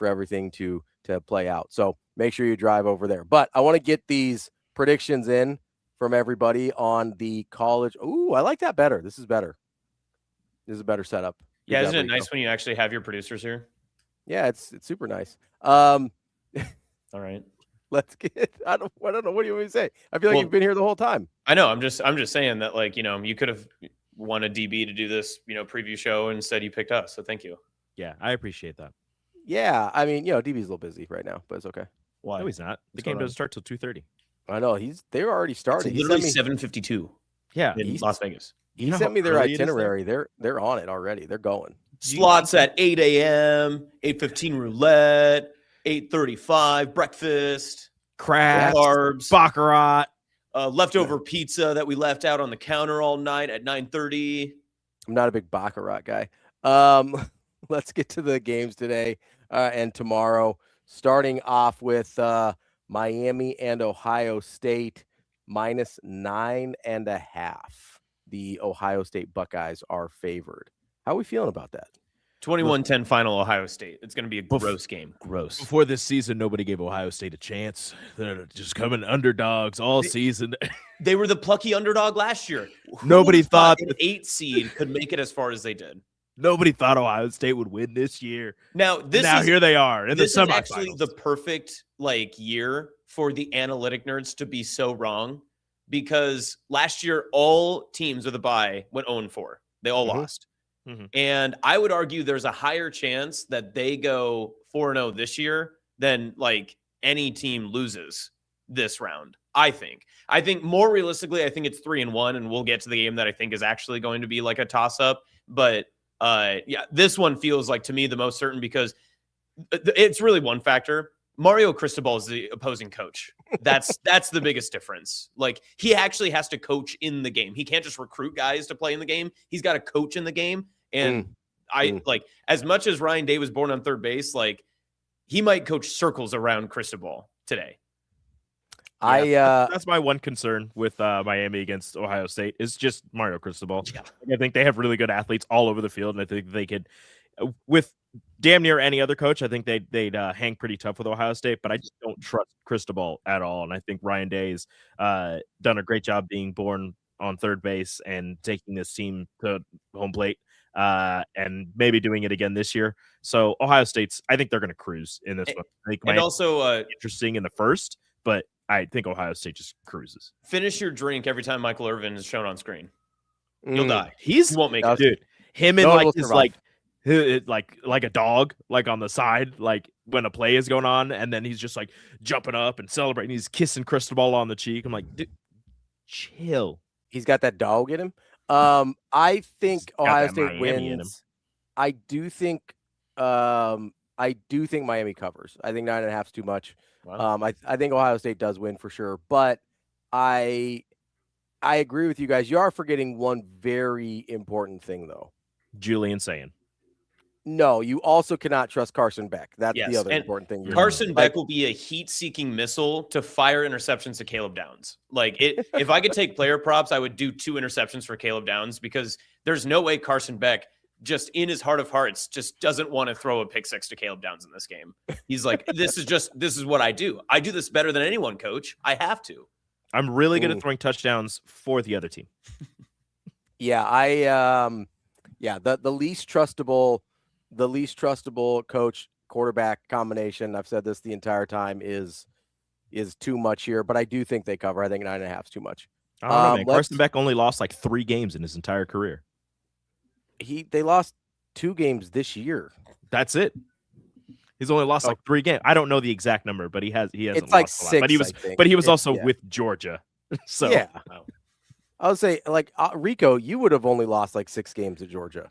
everything to play out. So make sure you drive over there. But I want to get these predictions in from everybody on the college. Ooh, I like that better. This is better. This is a better setup. Yeah, isn't it nice when you actually have your producers here? Yeah, it's super nice. All right. Let's get. I don't know. What do you want me to say? I feel like you've been here the whole time. I know. I'm just saying that you could have won a DB to do this preview show, and instead you picked us. So thank you. Yeah, I appreciate that. Yeah, I mean DB's a little busy right now, but it's okay. Why? No, he's not. The game doesn't start till 2:30. I know they're already started. It's literally 7:52. Yeah, in Las Vegas. He sent me their itinerary. They're on it already. They're going. Slots at 8 a.m., 8:15 roulette, 8:35 breakfast, craft, carbs, baccarat, leftover pizza that we left out on the counter all night at 9:30. I'm not a big baccarat guy. Let's get to the games today and tomorrow. Starting off with Miami and Ohio State. minus 9.5. The Ohio State Buckeyes are favored. How are we feeling about that? 21-10 final Ohio State. It's going to be a gross game. Gross. Before this season, nobody gave Ohio State a chance. They're just coming underdogs all season. They were the plucky underdog last year. Nobody thought an 8 seed could make it as far as they did. Nobody thought Ohio State would win this year. Now here they are in the semifinals. This is actually the perfect year for the analytic nerds to be so wrong, because last year all teams with a bye went 0-4. They all lost. Mm-hmm. And I would argue there's a higher chance that they go 4-0 this year than any team loses this round. I think more realistically, I think it's 3-1, and we'll get to the game that I think is actually going to be like a toss up. But this one feels like to me the most certain, because it's really one factor. Mario Cristobal is the opposing coach. That's the biggest difference. He actually has to coach in the game. He can't just recruit guys to play in the game. He's got to coach in the game. And as much as Ryan Day was born on third base, he might coach circles around Cristobal today. That's my one concern with Miami against Ohio State is just Mario Cristobal. Yeah. I think they have really good athletes all over the field, and I think they could, with damn near any other coach, I think they'd hang pretty tough with Ohio State. But I just don't trust Cristobal at all, and I think Ryan Day's done a great job being born on third base and taking this team to home plate. And maybe doing it again this year. So Ohio State's, I think they're going to cruise in this one. I think and also interesting in the first, but I think Ohio State just cruises. Finish your drink every time Michael Irvin is shown on screen. You'll die. He won't make it. Dude, him and his like a dog, on the side, when a play is going on, and then he's just jumping up and celebrating. He's kissing Cristobal on the cheek. I'm like, dude, chill. He's got that dog in him. I think Ohio State wins. I do think Miami covers. I think 9.5 is too much. Wow. I think Ohio State does win for sure, but I agree with you guys. You are forgetting one very important thing, though. Julian saying. No, you also cannot trust Carson Beck. That's the other important thing. Carson Beck will be a heat-seeking missile to fire interceptions to Caleb Downs. If I could take player props, I would do 2 interceptions for Caleb Downs, because there's no way Carson Beck, just in his heart of hearts, just doesn't want to throw a pick 6 to Caleb Downs in this game. He's like, this is what I do. I do this better than anyone, coach. I have to. I'm really good at throwing touchdowns for the other team. Yeah, the least trustable coach quarterback combination, I've said this the entire time, is too much here, but I do think they cover. I think 9.5 is too much. I don't know, man. Carson Beck only lost 3 games in his entire career. They lost 2 games this year. That's it. He's only lost 3 games. I don't know the exact number, but he hasn't it's lost 6. But he was also with Georgia. So yeah, I would say Rico, you would have only lost 6 games at Georgia.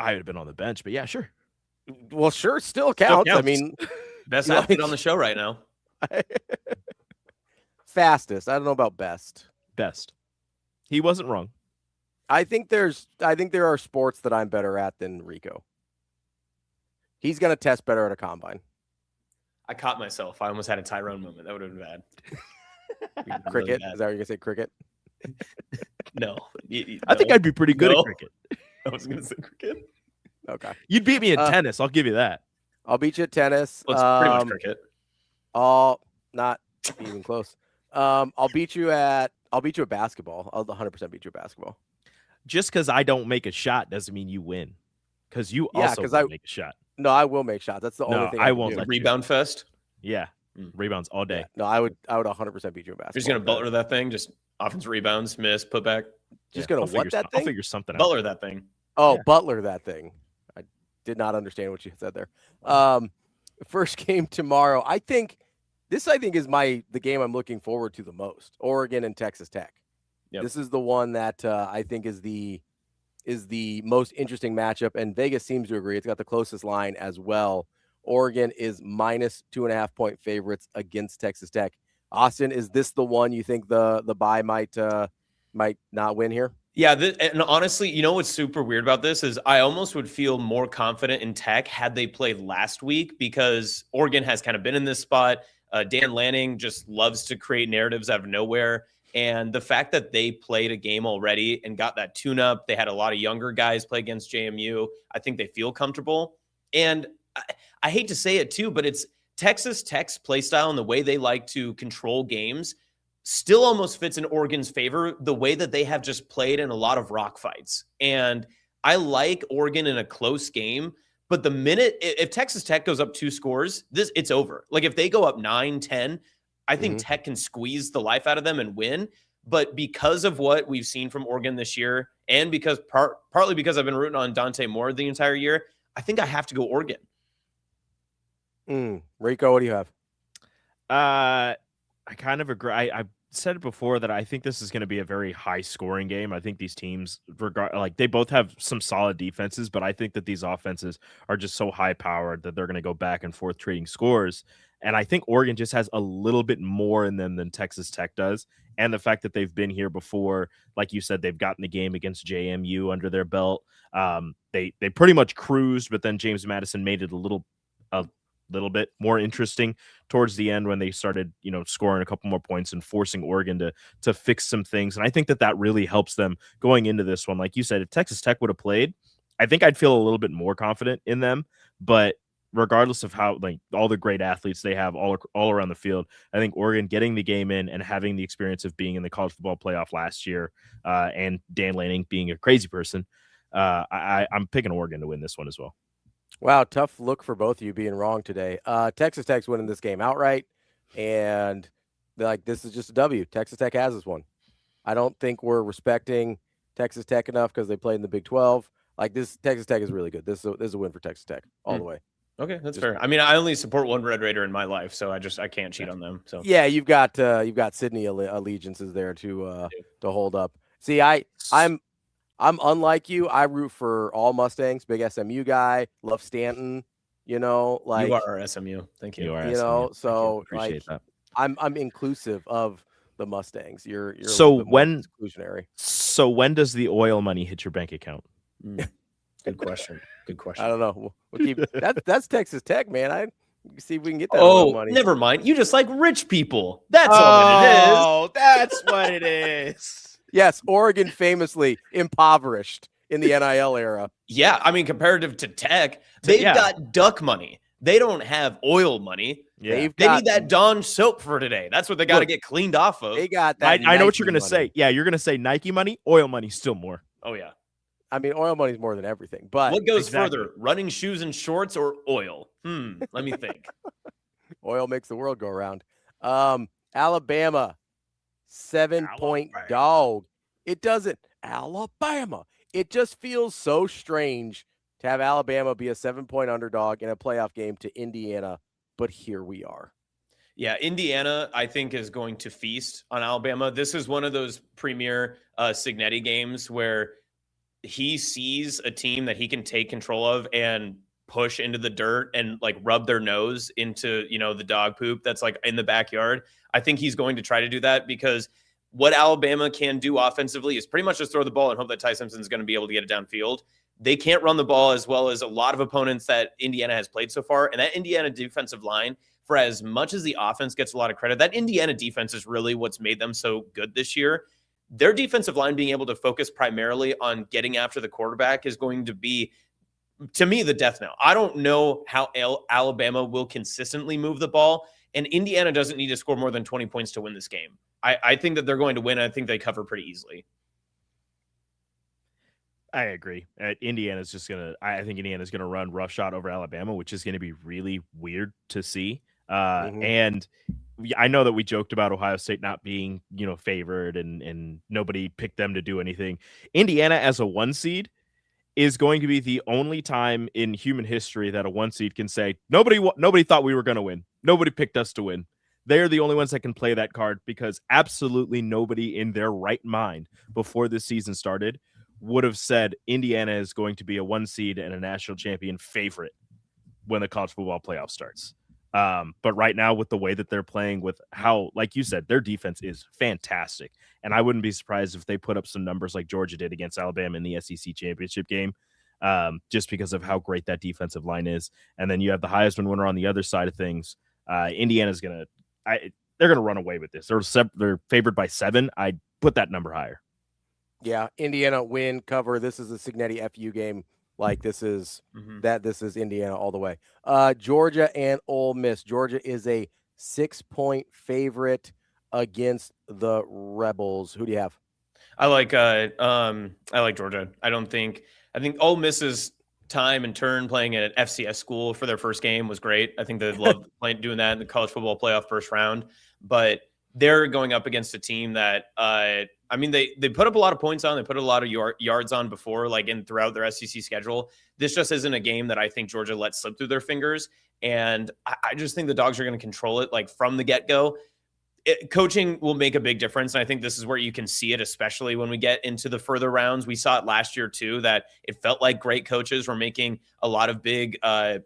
I would have been on the bench, but yeah, sure. Well, sure, still counts. I mean, best athlete on the show right now. Fastest. I don't know about best. Best. He wasn't wrong. I think there are sports that I'm better at than Rico. He's going to test better at a combine. I caught myself. I almost had a Tyrone moment. That would have been bad. Cricket? Really bad. Is that what you're going to say, cricket? No. I think I'd be pretty good at cricket. I was going to say cricket. Okay. You'd beat me in tennis. I'll give you that. I'll beat you at tennis. Well, it's pretty much cricket. Not even close. I'll beat you at basketball. I'll 100% beat you at basketball. Just because I don't make a shot doesn't mean you win. Because you also make a shot. No, I will make shots. That's the only thing I won't let rebound fest. Yeah. Rebounds all day. Yeah. No, I would 100% beat you at basketball. You're just gonna Butler that thing, just offense rebounds, miss, put back. Gonna what that thing? I'll figure something out. Butler that thing. Oh, yeah. Butler that thing. I did not understand what you said there. First game tomorrow. I think is the game I'm looking forward to the most. Oregon and Texas Tech. Yep. This is the one that I think is the most interesting matchup, and Vegas seems to agree. It's got the closest line as well. Oregon is minus 2.5 point favorites against Texas Tech. Austin, is this the one you think the bye might not win here? Yeah, and honestly, you know what's super weird about this is I almost would feel more confident in Tech had they played last week, because Oregon has kind of been in this spot. Dan Lanning just loves to create narratives out of nowhere. And the fact that they played a game already and got that tune-up, they had a lot of younger guys play against JMU. I think they feel comfortable. And I hate to say it too, but it's Texas Tech's play style and the way they like to control games still almost fits in Oregon's favor, the way that they have just played in a lot of rock fights. And I like Oregon in a close game, but the minute, if Texas Tech goes up 2 scores, it's over. Like if they go up 9-10, I think Tech can squeeze the life out of them and win. But because of what we've seen from Oregon this year, and because partly because I've been rooting on Dante Moore the entire year, I think I have to go Oregon. Rico, what do you have? I kind of agree. I said it before that I think this is going to be a very high scoring game. I think these teams, they both have some solid defenses, but I think that these offenses are just so high powered that they're going to go back and forth trading scores. And I think Oregon just has a little bit more in them than Texas Tech does. And the fact that they've been here before, like you said, they've gotten the game against JMU under their belt. They pretty much cruised, but then James Madison made it a little bit more interesting towards the end when they started, scoring a couple more points and forcing Oregon to fix some things. And I think that really helps them going into this one. Like you said, if Texas Tech would have played, I think I'd feel a little bit more confident in them. But regardless of how, all the great athletes they have all around the field, I think Oregon getting the game in and having the experience of being in the college football playoff last year, and Dan Lanning being a crazy person, I'm picking Oregon to win this one as well. Wow, tough look for both of you being wrong today. Texas Tech's winning this game outright, and this is just a W. Texas Tech has this one. I don't think we're respecting Texas Tech enough because they played in the Big 12. Texas Tech is really good. This is a win for Texas Tech all the way. Okay, that's fair. I mean, I only support one Red Raider in my life, so I can't cheat on them. So yeah, you've got Sydney allegiances there to hold up. See, I'm unlike you. I root for all Mustangs. Big SMU guy. Love Stanton. You are our SMU. Thank you. You are SMU. So appreciate that. I'm inclusive of the Mustangs. You're exclusionary. So when does the oil money hit your bank account? Good question. I don't know. We'll keep that's Texas Tech, man. See if we can get that oil money. Never mind. You just like rich people. That's all it is. Oh, that's what it is. Yes, Oregon famously impoverished in the NIL era. Yeah, I mean, comparative to Tech, they've got duck money. They don't have oil money. Yeah. They need that Dawn soap for today. That's what they got to get cleaned off of. They got that. I know what you're going to say. Yeah, you're going to say Nike money, oil money, still more. Oh, yeah. I mean, oil money is more than everything. But what goes further, running shoes and shorts or oil? Let me think. Oil makes the world go around. Alabama, 7-point dog. It doesn't. Alabama. It just feels so strange to have Alabama be a 7-point underdog in a playoff game to Indiana. But here we are. Yeah, Indiana, I think, is going to feast on Alabama. This is one of those premier Signetti games where he sees a team that he can take control of and push into the dirt and rub their nose into, the dog poop that's in the backyard. I think he's going to try to do that because what Alabama can do offensively is pretty much just throw the ball and hope that Ty Simpson's going to be able to get it downfield. They can't run the ball as well as a lot of opponents that Indiana has played so far. And that Indiana defensive line, for as much as the offense gets a lot of credit, that Indiana defense is really what's made them so good this year. Their defensive line being able to focus primarily on getting after the quarterback is going to be, to me, the death knell. I don't know how Alabama will consistently move the ball, and Indiana doesn't need to score more than 20 points to win this game. I think that they're going to win. I think they cover pretty easily. I agree. I think Indiana's going to run roughshod over Alabama, which is going to be really weird to see. And I know that we joked about Ohio State not being, favored and nobody picked them to do anything. Indiana as a 1 seed is going to be the only time in human history that a 1 seed can say, nobody thought we were going to win. Nobody picked us to win. They're the only ones that can play that card because absolutely nobody in their right mind before this season started would have said Indiana is going to be a 1 seed and a national champion favorite when the college football playoff starts. But right now, with the way that they're playing, with how, like you said, their defense is fantastic. And I wouldn't be surprised if they put up some numbers like Georgia did against Alabama in the SEC championship game, just because of how great that defensive line is. And then you have the Heisman winner on the other side of things. Indiana's they're going to run away with this. They're favored by 7. I'd put that number higher. Yeah, Indiana win, cover. This is a Signetti FU game. Like this is this is Indiana all the way. Georgia and Ole Miss. Georgia is a 6-point favorite against the Rebels. Who do you have? I like Georgia. I think Ole Miss's time and turn playing at an FCS school for their first game was great. I think they loved doing that in the college football playoff first round, but they're going up against a team that they put up a lot of points on. They put a lot of yards on before, throughout their SEC schedule. This just isn't a game that I think Georgia lets slip through their fingers. And I just think the Dogs are going to control it from the get-go. Coaching will make a big difference. And I think this is where you can see it, especially when we get into the further rounds. We saw it last year too, that it felt like great coaches were making a lot of big time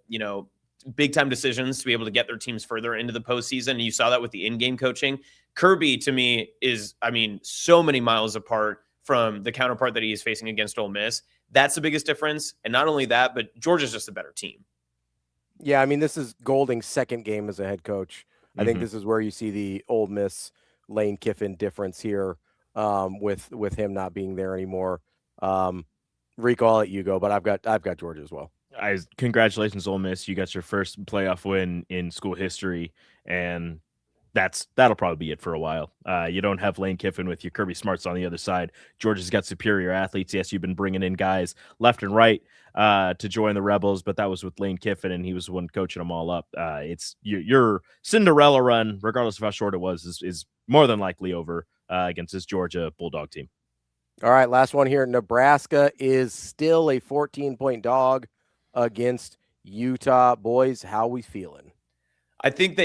decisions to be able to get their teams further into the postseason. And you saw that with the in-game coaching. Kirby, to me, is, so many miles apart from the counterpart that he is facing against Ole Miss. That's the biggest difference. And not only that, but Georgia's just a better team. Yeah, this is Golding's second game as a head coach. I think this is where you see the Ole Miss Lane Kiffin difference here, with him not being there anymore. Rico, I'll let you go, but I've got Georgia as well. Congratulations, Ole Miss! You got your first playoff win in school history, and that'll probably be it for a while. You don't have Lane Kiffin with you. Kirby Smart's on the other side. Georgia's got superior athletes. Yes, you've been bringing in guys left and right to join the Rebels, but that was with Lane Kiffin, and he was the one coaching them all up. It's your Cinderella run, regardless of how short it was, is more than likely over against this Georgia Bulldog team. All right, last one here. Nebraska is still a 14-point dog against Utah. Boys, how we feeling? I think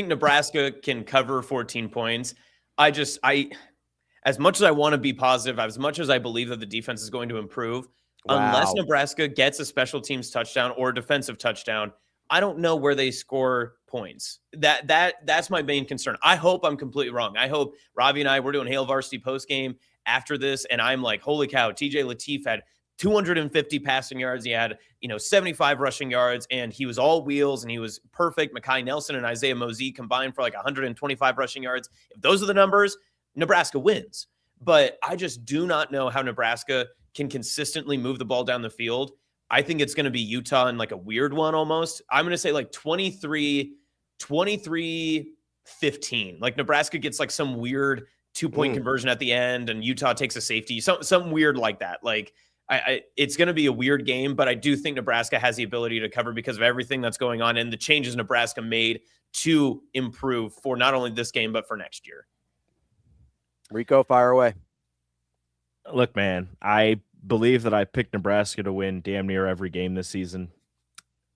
Nebraska can cover 14 points. As much as I want to be positive, as much as I believe that the defense is going to improve, unless Nebraska gets a special teams touchdown or a defensive touchdown, I don't know where they score points. That's my main concern. I hope I'm completely wrong. I hope Ravi and we're doing Hail Varsity post game after this, and I'm like, holy cow, TJ Lateef had 250 passing yards. He had, 75 rushing yards, and he was all wheels, and he was perfect. Mekhi Nelson and Isaiah Mosey combined for 125 rushing yards. If those are the numbers, Nebraska wins. But I just do not know how Nebraska can consistently move the ball down the field. I think it's going to be Utah in a weird one almost. I'm going to say 23-15. Nebraska gets some weird 2-point conversion at the end, and Utah takes a safety, something weird like that. It's going to be a weird game, but I do think Nebraska has the ability to cover because of everything that's going on and the changes Nebraska made to improve for not only this game, but for next year. Rico, fire away. Look, man, I believe that I picked Nebraska to win damn near every game this season.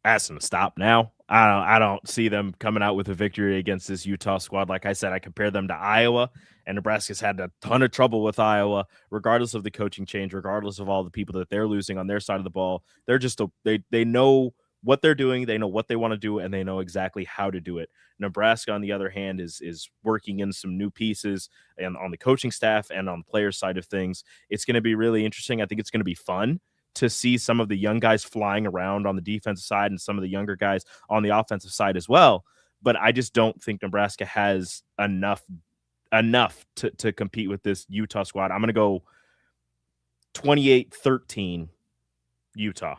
Ask them to stop now. I don't see them coming out with a victory against this Utah squad. Like I said, I compare them to Iowa, and Nebraska's had a ton of trouble with Iowa, regardless of the coaching change, regardless of all the people that they're losing on their side of the ball. They're just they know what they're doing, they know what they want to do, and they know exactly how to do it. Nebraska, on the other hand, is working in some new pieces and on the coaching staff and on the player side of things. It's going to be really interesting. I think it's going to be fun to see some of the young guys flying around on the defensive side and some of the younger guys on the offensive side as well. But I just don't think Nebraska has enough to compete with this Utah squad. I'm going to go 28-13 Utah.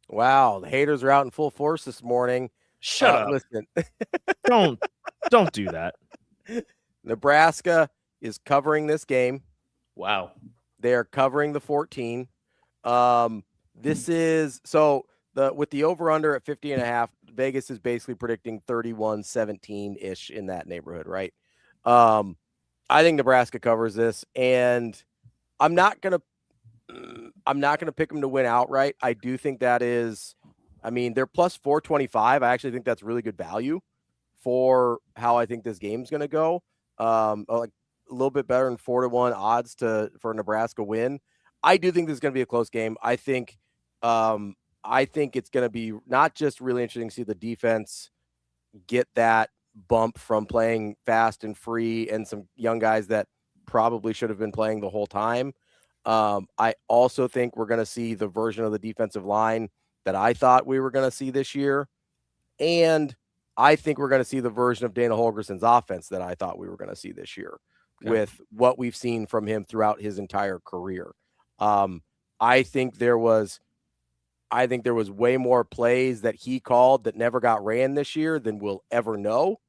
Wow, the haters are out in full force this morning. Shut up. Listen. Don't do that. Nebraska is covering this game. Wow. They are covering the 14. This is with the over under at 50.5, Vegas is basically predicting 31-17 in that neighborhood, right? I think Nebraska covers this, and I'm not gonna pick them to win outright. I do think that is, they're plus 425. I actually think that's really good value for how I think this game's gonna go. A little bit better than 4-1 odds for a Nebraska win. I do think this is going to be a close game. I think I think it's going to be not just really interesting to see the defense get that bump from playing fast and free and some young guys that probably should have been playing the whole time. I also think we're going to see the version of the defensive line that I thought we were going to see this year. And I think we're going to see the version of Dana Holgerson's offense that I thought we were going to see this year with what we've seen from him throughout his entire career. I think there was way more plays that he called that never got ran this year than we'll ever know.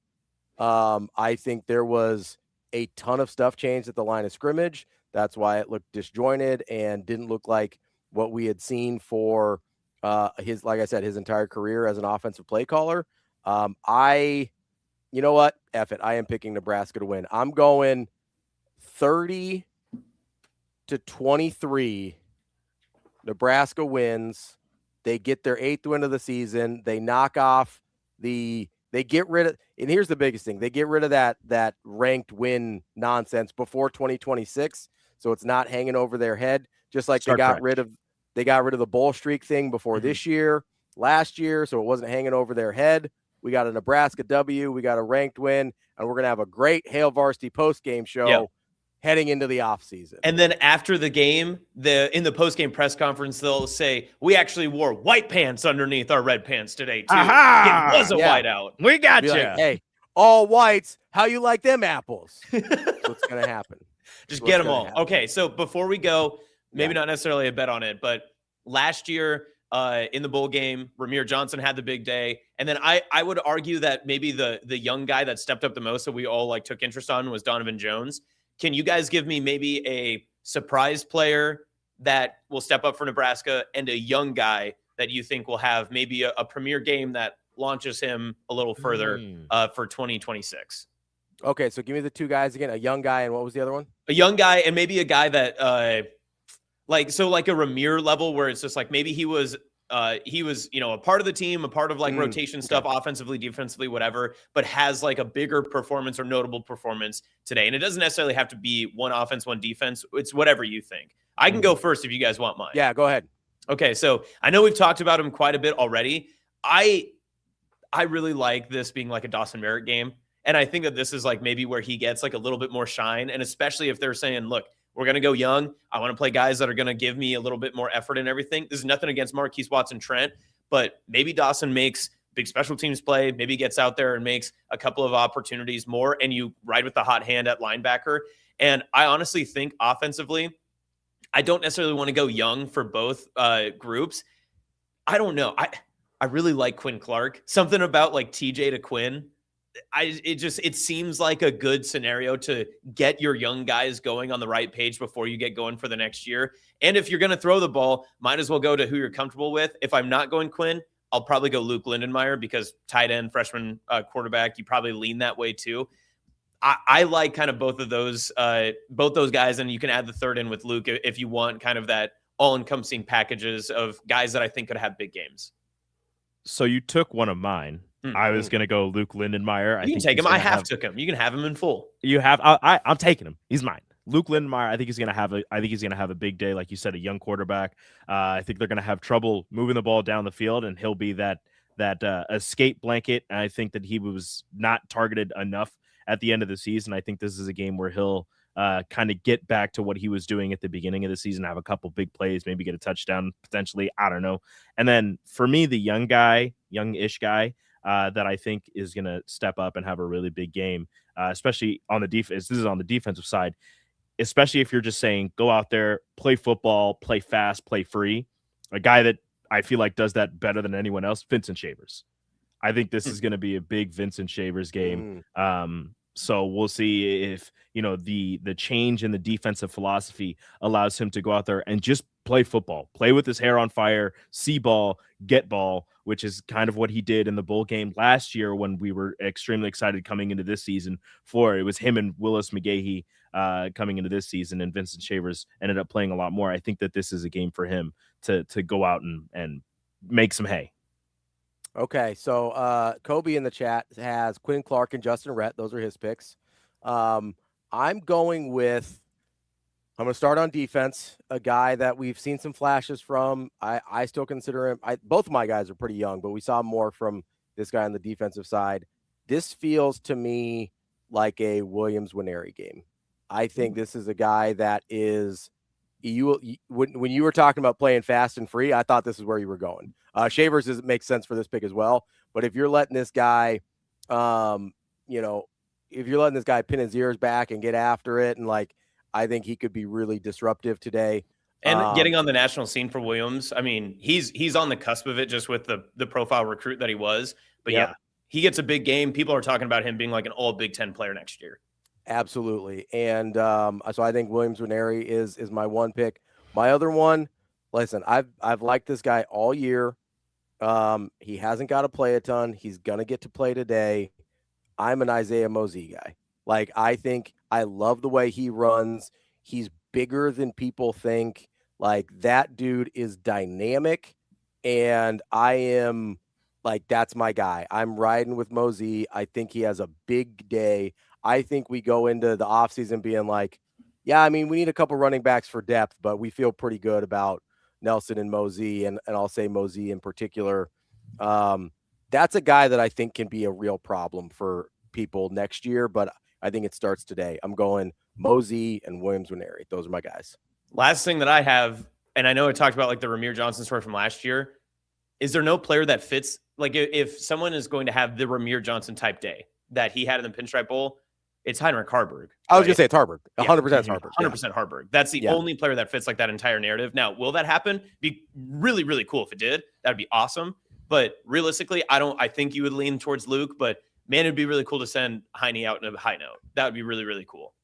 I think there was a ton of stuff changed at the line of scrimmage. That's why it looked disjointed and didn't look like what we had seen for like I said, his entire career as an offensive play caller. You know what? F it. I am picking Nebraska to win. I'm going 30-23. Nebraska wins. They get their 8th win of the season. They knock off they get rid of, and here's the biggest thing. They get rid of that ranked win nonsense before 2026. So it's not hanging over their head, just like they got rid of the bowl streak thing before this year, last year. So it wasn't hanging over their head. We got a Nebraska W. We got a ranked win, and we're going to have a great Hail Varsity post-game show heading into the offseason. And then after the game, in the post-game press conference, they'll say, we actually wore white pants underneath our red pants today, too. It was a whiteout. We got you. Like, hey, all whites, how you like them apples? That's what's going to happen. Just get them all. Okay, so before we go, maybe not necessarily a bet on it, but last year in the bowl game, Ramir Johnson had the big day. And then I would argue that maybe the young guy that stepped up the most that we all took interest on was Donovan Jones. Can you guys give me maybe a surprise player that will step up for Nebraska and a young guy that you think will have maybe a premier game that launches him a little further for 2026? Okay, so give me the two guys again. A young guy, and what was the other one? A young guy, and maybe a guy that like a Ramir level, where it's just like maybe he was a part of the team, a part of rotation stuff, offensively, defensively, whatever, but has a bigger performance or notable performance today. And it doesn't necessarily have to be one offense, one defense. It's whatever you think. I can go first if you guys want mine. Yeah, go ahead. Okay, so I know we've talked about him quite a bit already. I really like this being like a Dawson Merritt game. And I think that this is maybe where he gets a little bit more shine. And especially if they're saying, look, we're going to go young. I want to play guys that are going to give me a little bit more effort and everything. This is nothing against Marquise Watson-Trent, but maybe Dawson makes big special teams play, maybe gets out there and makes a couple of opportunities more, and you ride with the hot hand at linebacker. And I honestly think offensively, I don't necessarily want to go young for both groups. I don't know. I really like Quinn Clark. Something about TJ to Quinn. It seems like a good scenario to get your young guys going on the right page before you get going for the next year. And if you're going to throw the ball, might as well go to who you're comfortable with. If I'm not going Quinn, I'll probably go Luke Lindenmeyer because tight end, freshman quarterback, you probably lean that way too. I like kind of both those guys, and you can add the third in with Luke if you want kind of that all-encompassing packages of guys that I think could have big games. So you took one of mine. I was going to go Luke Lindenmeyer. You can take him. I took him. You can have him in full. You have. I'm taking him. He's mine. Luke Lindenmeyer. I think he's going to have a big day, like you said, a young quarterback. I think they're going to have trouble moving the ball down the field, and he'll be that escape blanket. And I think that he was not targeted enough at the end of the season. I think this is a game where he'll kind of get back to what he was doing at the beginning of the season, have a couple big plays, maybe get a touchdown potentially. I don't know. And then for me, the youngish guy. That I think is going to step up and have a really big game, especially on the defense. This is on the defensive side, especially if you're just saying, go out there, play football, play fast, play free. A guy that I feel like does that better than anyone else, Vincent Shavers. I think this is going to be a big Vincent Shavers game. So we'll see if, the change in the defensive philosophy allows him to go out there and just play football, play with his hair on fire, see ball, get ball, which is kind of what he did in the bowl game last year when we were extremely excited coming into this season for it. It was him and Willis McGahee coming into this season, and Vincent Shavers ended up playing a lot more. I think that this is a game for him to go out and make some hay. Okay, so Kobe in the chat has Quinn Clark and Justin Rhett. Those are his picks. I'm going with I'm going to start on defense, a guy that we've seen some flashes from. I still consider him. Both of my guys are pretty young, but we saw more from this guy on the defensive side. This feels to me like a Williams-Nwaneri game. I think this is a guy that is when you were talking about playing fast and free, I thought this is where you were going. Shavers makes sense for this pick as well. But if you're letting this guy, if you're letting this guy pin his ears back and get after it, and like, I think he could be really disruptive today. And getting on the national scene for Williams, I mean, he's on the cusp of it just with the profile recruit that he was. But yeah, he gets a big game. People are talking about him being like an all Big Ten player next year. Absolutely. And so I think Williams-Nwaneri is my one pick. My other one, listen, I've liked this guy all year. He hasn't got to play a ton. He's going to get to play today. I'm an Isaiah Mosey guy. Like, I think I love the way he runs. He's bigger than people think. Like, that dude is dynamic. And I am like, that's my guy. I'm riding with Mosey. I think he has a big day. I think we go into the offseason being like, yeah, I mean, we need a couple running backs for depth, but we feel pretty good about Nelson and Mosey, and I'll say Mosey in particular. That's a guy that I think can be a real problem for people next year, but I think it starts today. I'm going Mosey and Williams-Nwaneri. Those are my guys. Last thing that I have, and I know I talked about like the Ramir Johnson story from last year. Is there no player that fits? Like, if someone is going to have the Ramir Johnson type day that he had in the Pinstripe Bowl, it's Heinrich Harburg. I was going to say it's Harburg. 100% it's Harburg. 100% Harburg. That's the only player that fits like that entire narrative. Now, will that happen? Be really, really cool if it did. That would be awesome. But realistically, I think you would lean towards Luke, but man, it'd be really cool to send Heine out in a high note. That would be really, really cool.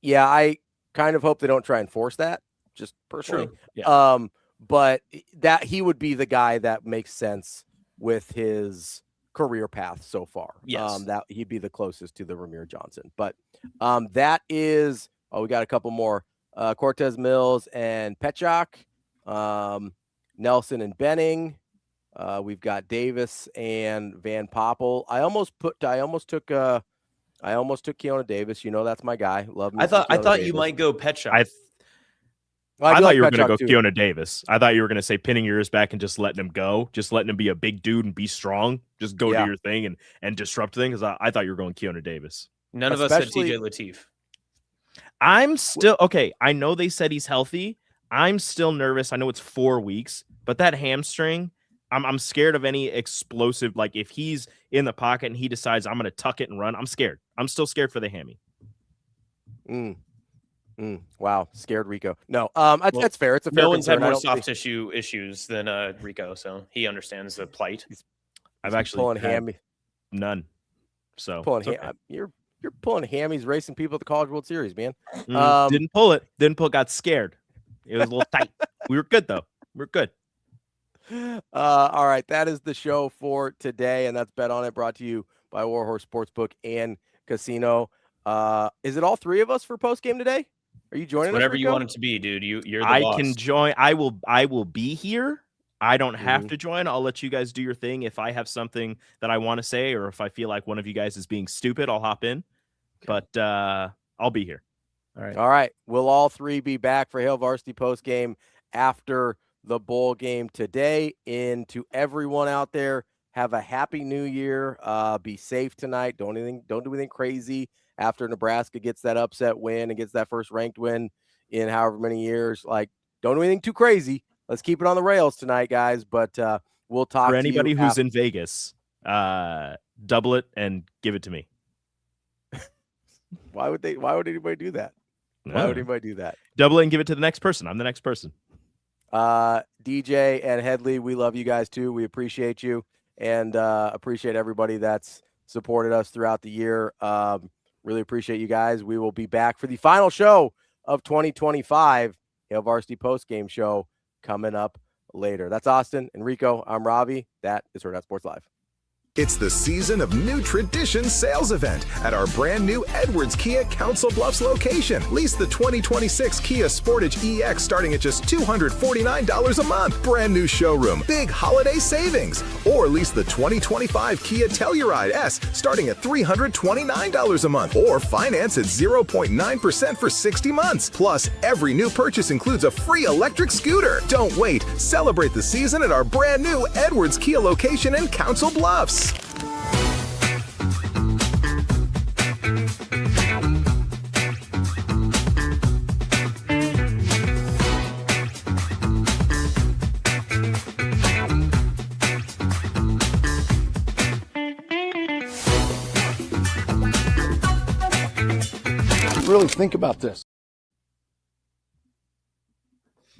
Yeah, I kind of hope they don't try and force that, just personally. True. Yeah. But that he would be the guy that makes sense with his career path so far. Yes. That he'd be the closest to the Ramir Johnson. But that is, we got a couple more. Cortez Mills and Petchak, Nelson and Benning. We've got Davis and Van Poppel. I almost took Keona Davis. You know, that's my guy. Love me. I thought you might go Petchak. I thought you were going to go Keona Davis. I thought you were going to say pinning your ears back and just letting him go, just letting him be a big dude and be strong, just go do your thing and disrupt things. I thought you were going Keona Davis. None of us said TJ Lateef. I'm still okay. I know they said he's healthy. I'm still nervous. I know it's 4 weeks, but that hamstring, I'm scared of any explosive. Like, if he's in the pocket and he decides I'm going to tuck it and run, I'm scared. I'm still scared for the hammy. Wow, scared Rico. No, that's fair. It's a fair. No one's had more soft tissue issues than Rico, so he understands the plight. I've actually pulling hammy. None. So you're pulling hammies, racing people at the College World Series, man. Didn't pull it. Got scared. It was a little tight. We were good though. We're good. All right, that is the show for today, and that's Bet On It, brought to you by Warhorse Sportsbook and Casino. Is it all three of us for post game today? Are you joining us? Whatever you want it to be, dude. You're the I boss. can join. I will be here. I don't have to join. I'll let you guys do your thing. If I have something that I want to say, or if I feel like one of you guys is being stupid, I'll hop in. But I'll be here. All right. We'll all three be back for Hail Varsity post game after the bowl game today. And to everyone out there, have a happy new year. Be safe tonight. Don't do anything crazy after Nebraska gets that upset win and gets that first ranked win in however many years. Like, don't do anything too crazy. Let's keep it on the rails tonight, guys. But we'll talk for anybody who's in Vegas. Double it and give it to me. Why would anybody do that? Why would anybody do that? Double it and give it to the next person. I'm the next person. DJ and Headley, we love you guys too. We appreciate you and appreciate everybody that's supported us throughout the year. Really appreciate you guys. We will be back for the final show of 2025, Hail Varsity post-game show coming up later. That's Austin and Rico. I'm Ravi. That is Hurrdat Sports Live. It's the season of New Tradition sales event at our brand new Edwards Kia Council Bluffs location. Lease the 2026 Kia Sportage EX starting at just $249 a month. Brand new showroom, big holiday savings. Or lease the 2025 Kia Telluride S starting at $329 a month. Or finance at 0.9% for 60 months. Plus, every new purchase includes a free electric scooter. Don't wait. Celebrate the season at our brand new Edwards Kia location in Council Bluffs. Really think about this.